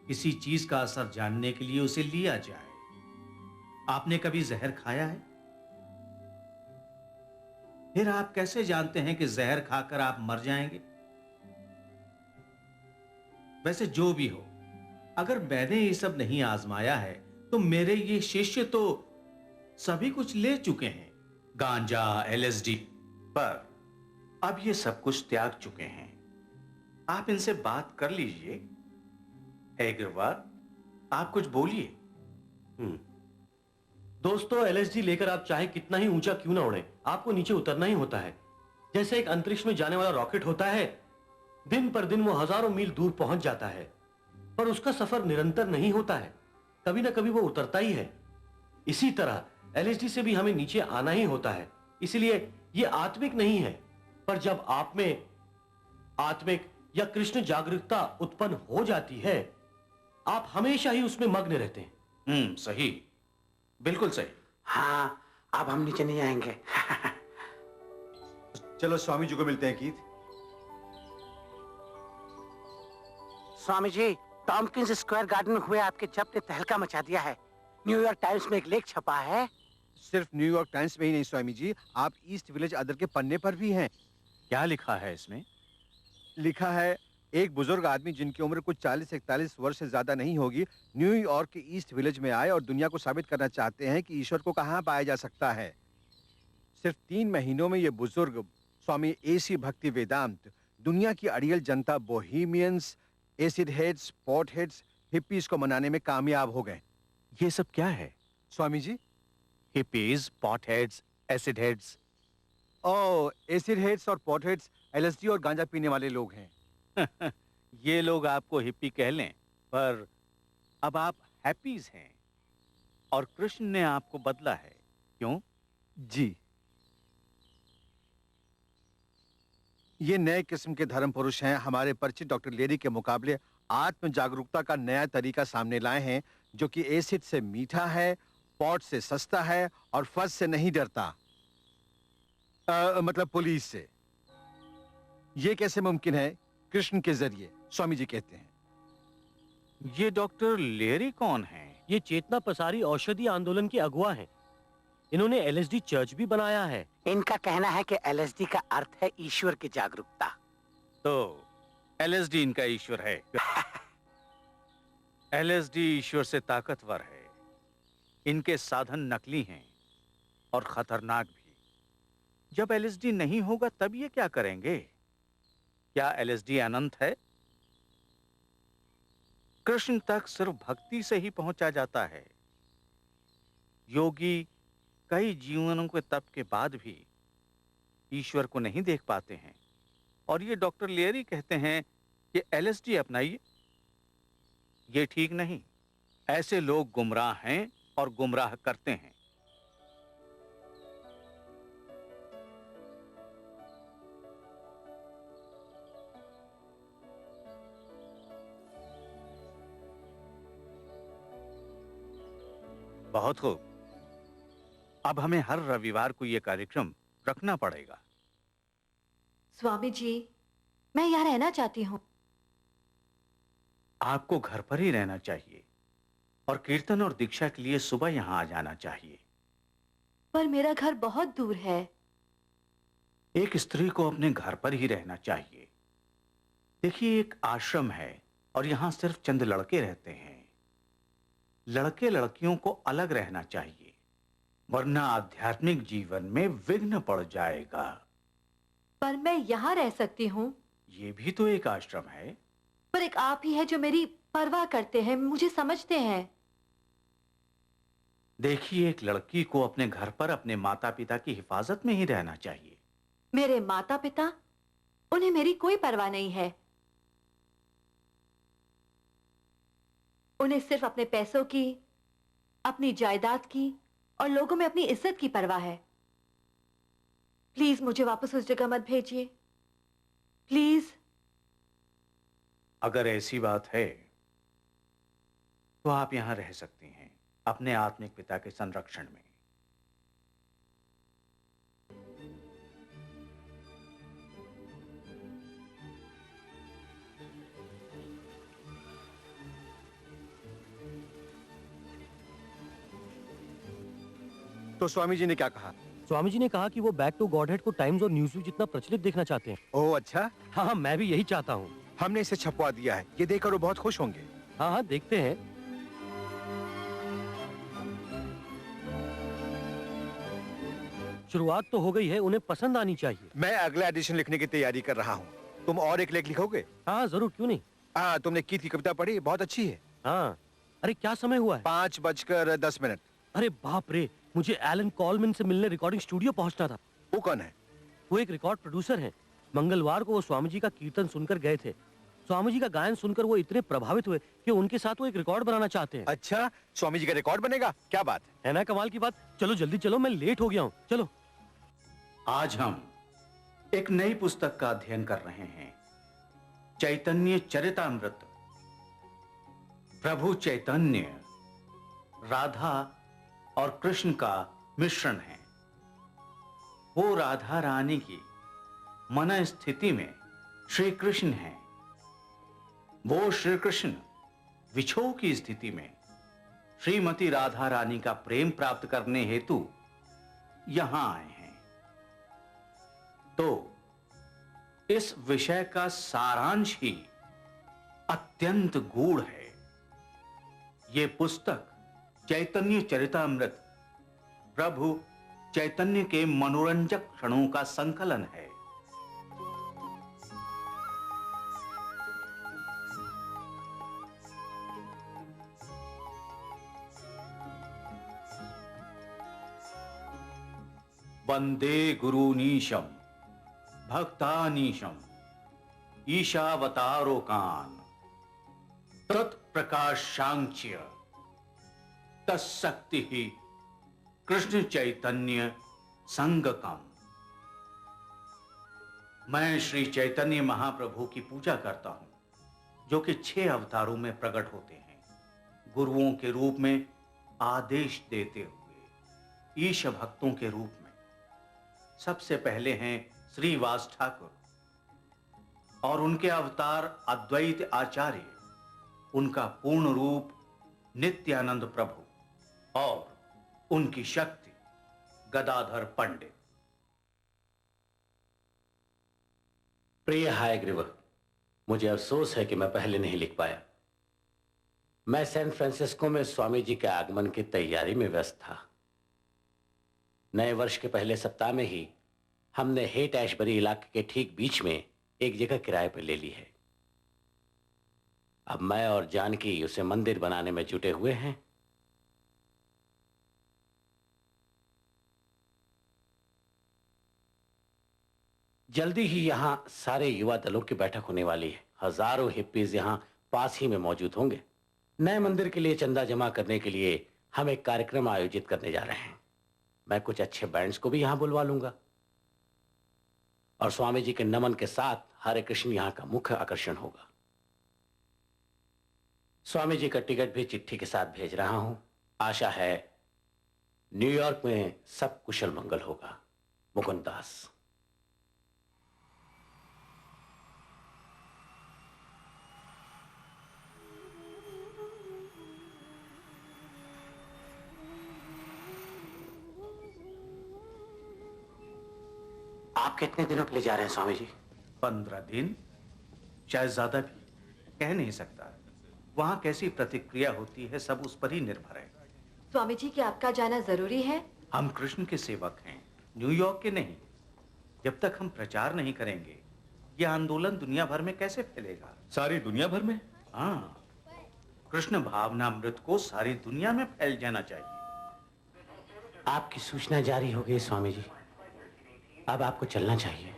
किसी चीज का असर जानने के लिए उसे लिया जाए। आपने कभी जहर खाया है? फिर आप कैसे जानते हैं कि जहर खाकर आप मर जाएंगे? वैसे जो भी हो, अगर मैंने ये सब नहीं आजमाया है तो मेरे ये शिष्य तो सभी कुछ ले चुके हैं, गांजा, एलएसडी। पर अब ये सब कुछ त्याग चुके हैं। आप इनसे बात कर लीजिए। हे अग्रवाल, आप कुछ बोलिए। दोस्तों, एलएसडी लेकर आप चाहे कितना ही ऊंचा क्यों ना उड़े, आपको नीचे उतरना ही होता है। जैसे एक अंतरिक्ष में जाने वाला रॉकेट होता है, दिन पर दिन वो हजारों मील दूर पहुंच जाता है, पर उसका सफर निरंतर नहीं होता है, कभी ना कभी वो उतरता ही है। इसी तरह एलएसडी से भी हमें नीचे आना ही होता है। इसलिए ये आत्मिक नहीं है, पर जब आप में आत्मिक या कृष्ण जागरूकता उत्पन्न हो जाती है, आप हमेशा ही उसमें मग्न रहते हैं। सही, बिल्कुल सही। हाँ, अब हम नीचे नहीं आएंगे। चलो स्वामी जी को मिलते हैं। Keith, Swami ji, टॉम्किंस square garden में हुए आपके जप ने तहलका मचा दिया है। न्यूयॉर्क टाइम्स में एक लेख छपा है। सिर्फ न्यूयॉर्क टाइम्स में ही नहीं स्वामी जी, आप ईस्ट विलेज अदर के पन्ने पर भी हैं। क्या लिखा है इसमें? लिखा है, एक बुजुर्ग आदमी जिनकी उम्र कुछ 40-41 वर्ष से ज्यादा नहीं होगी, न्यूयॉर्क के ईस्ट विलेज में आए और दुनिया को साबित करना चाहते हैं कि ईश्वर को कहाँ पाया जा सकता है। सिर्फ 3 महीनों में ये बुजुर्ग स्वामी एसी भक्ति वेदांत दुनिया की अड़ियल जनता, bohemians, acid heads, pot heads, hippies को मनाने में कामयाब हो गए। ये सब क्या है Swami ji? Hippies, pot heads, acid heads. Oh, acid heads और पॉट हेड्स एलएसडी और गांजा पीने वाले लोग हैं। ये लोग आपको हिप्पी कह लें, पर अब आप हैप्पीज हैं और कृष्ण ने आपको बदला है। क्यों? जी। ये नए किस्म के धर्म पुरुष हैं। हमारे परिचित डॉक्टर लेरी के मुकाबले आत्म जागरूकता का नया तरीका सामने लाए हैं, जो कि एसिड से मीठा है, पॉट से सस्ता है और फर्ज से नहीं डरता। मतलब पुलिस से। ये कैसे मुमकिन है? कृष्ण के जरिए, स्वामी जी कहते हैं। ये डॉक्टर लेरी कौन है? ये चेतना प्रसारी औषधि आंदोलन के अगुवा हैं। इन्होंने एलएसडी चर्च भी बनाया है। इनका कहना है कि एलएसडी का अर्थ है ईश्वर की जागरूकता। तो एलएसडी इनका ईश्वर है। एलएसडी ईश्वर से ताकतवर है। इनके साधन नकली हैं और खतरनाक भी। जब एलएसडी नहीं होगा तब ये क्या करेंगे? क्या एलएसडी अनंत है? कृष्ण तक सिर्फ भक्ति से ही पहुंचा जाता है। योगी कई जीवनों के तप के बाद भी ईश्वर को नहीं देख पाते हैं, और ये डॉक्टर लेरी कहते हैं कि एलएसडी अपनाइए। ये ठीक नहीं। ऐसे लोग गुमराह हैं और गुमराह करते हैं। बहुत खूब। अब हमें हर रविवार को यह कार्यक्रम रखना पड़ेगा। स्वामी जी, मैं यहाँ रहना चाहती हूँ। आपको घर पर ही रहना चाहिए और कीर्तन और दीक्षा के लिए सुबह यहाँ आ जाना चाहिए। पर मेरा घर बहुत दूर है। एक स्त्री को अपने घर पर ही रहना चाहिए। देखिए, एक आश्रम है और यहाँ सिर्फ चंद लड़के रहते हैं। लड़के लड़कियों को अलग रहना चाहिए, वरना आध्यात्मिक जीवन में विघ्न पड़ जाएगा। पर मैं यहाँ रह सकती हूँ। ये भी तो एक आश्रम है। पर एक आप ही है जो मेरी परवाह करते हैं, मुझे समझते हैं। देखिए, एक लड़की को अपने घर पर अपने माता पिता की हिफाजत में ही रहना चाहिए। मेरे माता पिता, उन्हें मेरी कोई परवाह नहीं है। उन्हें सिर्फ अपने पैसों की, अपनी जायदाद की और लोगों में अपनी इज्जत की परवाह है। प्लीज मुझे वापस उस जगह मत भेजिए, प्लीज। अगर ऐसी बात है तो आप यहां रह सकती हैं, अपने आत्मिक पिता के संरक्षण में। तो स्वामी जी ने क्या कहा? स्वामी जी ने कहा कि वो बैक टू गॉडहेड को टाइम्स और न्यूज़वीक जितना प्रचलित देखना चाहते हैं। ओह अच्छा। हाँ, मैं भी यही चाहता हूँ। हमने इसे छपवा दिया है, ये देखकर वो बहुत खुश होंगे। हाँ हाँ, देखते हैं। शुरुआत तो हो गई है, उन्हें पसंद आनी चाहिए। मैं अगला एडिशन लिखने की तैयारी कर रहा हूँ। तुम और एक लेख लिखोगे? हाँ जरूर, क्यों नहीं। हाँ, तुमने कीथ की कविता पढ़ी? बहुत अच्छी है। हाँ। अरे क्या समय हुआ है? 5:10। अरे बाप रे, मुझे एलन कॉलमैन से मिलने रिकॉर्डिंग स्टूडियो पहुंचना था। वो कौन है? वो एक रिकॉर्ड प्रोड्यूसर हैं। मंगलवार को वो स्वामी जी का कीर्तन सुनकर गए थे। स्वामी जी का गायन सुनकर वो इतने प्रभावित हुए कि उनके साथ वो एक रिकॉर्ड बनाना चाहते हैं। अच्छा, स्वामी जी का रिकॉर्ड बनेगा? क्या बात है ना, कमाल की बात। चलो जल्दी चलो, मैं लेट हो गया हूँ। चलो। आज हम एक नई पुस्तक का अध्ययन कर रहे हैं, चैतन्य चरितामृत। प्रभु चैतन्य राधा और कृष्ण का मिश्रण है। वो राधा रानी की मन स्थिति में श्री कृष्ण है। वो श्री कृष्ण विछोह की स्थिति में श्रीमती राधा रानी का प्रेम प्राप्त करने हेतु यहां आए हैं। तो इस विषय का सारांश ही अत्यंत गूढ़ है। ये पुस्तक चैतन्य चरितामृत प्रभु चैतन्य के मनोरंजक क्षणों का संकलन है। वंदे गुरुनीशम भक्तानीशम ईशावतारोकान तत्प्रकाशांच्य तत्शक्ति ही कृष्ण चैतन्य संगकम। मैं श्री चैतन्य महाप्रभु की पूजा करता हूं, जो कि 6 अवतारों में प्रकट होते हैं, गुरुओं के रूप में आदेश देते हुए, ईश भक्तों के रूप में। सबसे पहले हैं श्रीवास ठाकुर और उनके अवतार अद्वैत आचार्य, उनका पूर्ण रूप नित्यानंद प्रभु और उनकी शक्ति गदाधर पंडित। प्रिय हायग्रीव, मुझे अफसोस है कि मैं पहले नहीं लिख पाया। मैं सैन फ्रांसिस्को में स्वामी जी के आगमन की तैयारी में व्यस्त था। नए वर्ष के पहले सप्ताह में ही हमने हेट एशबरी इलाके के ठीक बीच में एक जगह किराए पर ले ली है। अब मैं और जानकी उसे मंदिर बनाने में जुटे हुए हैं। जल्दी ही यहां सारे युवा दलों की बैठक होने वाली है। हजारों हिप्पीज यहां पास ही में मौजूद होंगे। नए मंदिर के लिए चंदा जमा करने के लिए हम एक कार्यक्रम आयोजित करने जा रहे हैं। मैं कुछ अच्छे बैंड्स को भी यहां बुलवा लूंगा और स्वामी जी के नमन के साथ हरे कृष्ण यहां का मुख्य आकर्षण होगा। स्वामी जी का टिकट भी चिट्ठी के साथ भेज रहा हूं। आशा है न्यूयॉर्क में सब कुशल मंगल होगा। मुकुंद दास। आप कितने दिनों के लिए जा रहे हैं स्वामी जी? 15 दिन, शायद ज्यादा भी, कह नहीं सकता। वहां कैसी प्रतिक्रिया होती है सब उस पर ही निर्भर है। स्वामी जी, क्या आपका जाना जरूरी है? हम कृष्ण के सेवक हैं, न्यूयॉर्क के नहीं। जब तक हम प्रचार नहीं करेंगे, यह आंदोलन दुनिया भर में कैसे फैलेगा? सारी दुनिया भर में? हाँ, कृष्ण भावनामृत को सारी दुनिया में फैल जाना चाहिए। आपकी सूचना जारी हो गई स्वामी जी। अब आपको चलना चाहिए।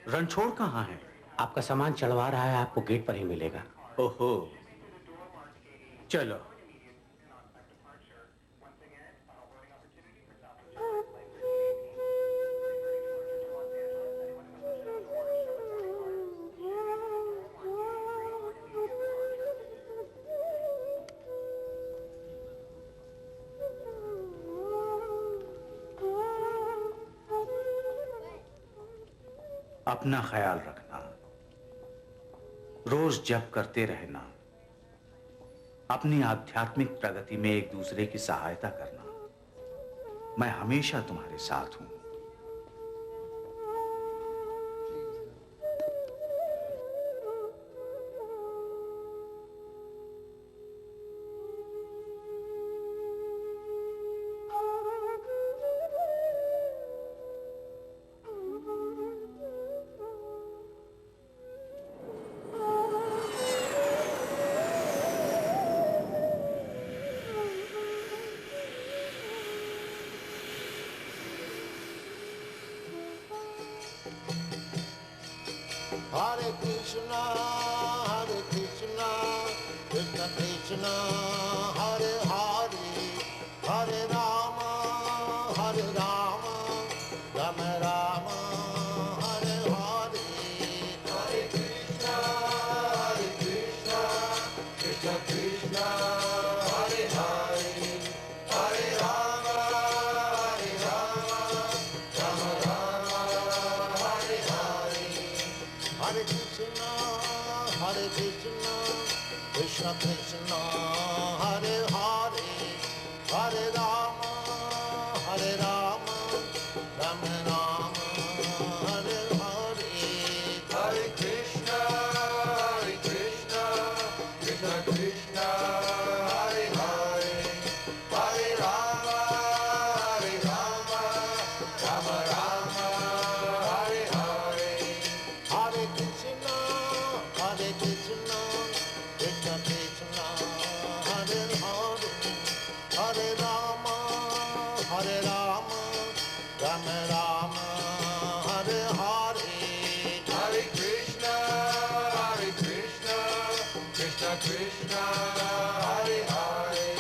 रणछोड़ कहाँ है? आपका सामान चढ़वा रहा है, आपको गेट पर ही मिलेगा। ओहो, चलो। अपना ख्याल रखना, रोज जप करते रहना, अपनी आध्यात्मिक प्रगति में एक दूसरे की सहायता करना। मैं हमेशा तुम्हारे साथ हूं। Hare Krishna, Krishna Krishna, Hare Hare, Hare Rama, Rama Rama, Hare Hare. Hare Krishna, Krishna Krishna, Hare Hare, Hare Rama, Rama Rama, Hare Hare. Hare Krishna, Krishna Krishna, Hare Hare, Hare Rama, Rama Rama, Hare Hare. Hare Krishna, Krishna Krishna, Hare Hare, Hare Rama, Rama Rama, Hare Hare. Hare Krishna, Krishna Krishna, Hare Hare, Hare Rama, Rama Rama, Hare Hare. Hare Krishna, Krishna Krishna, Hare Hare,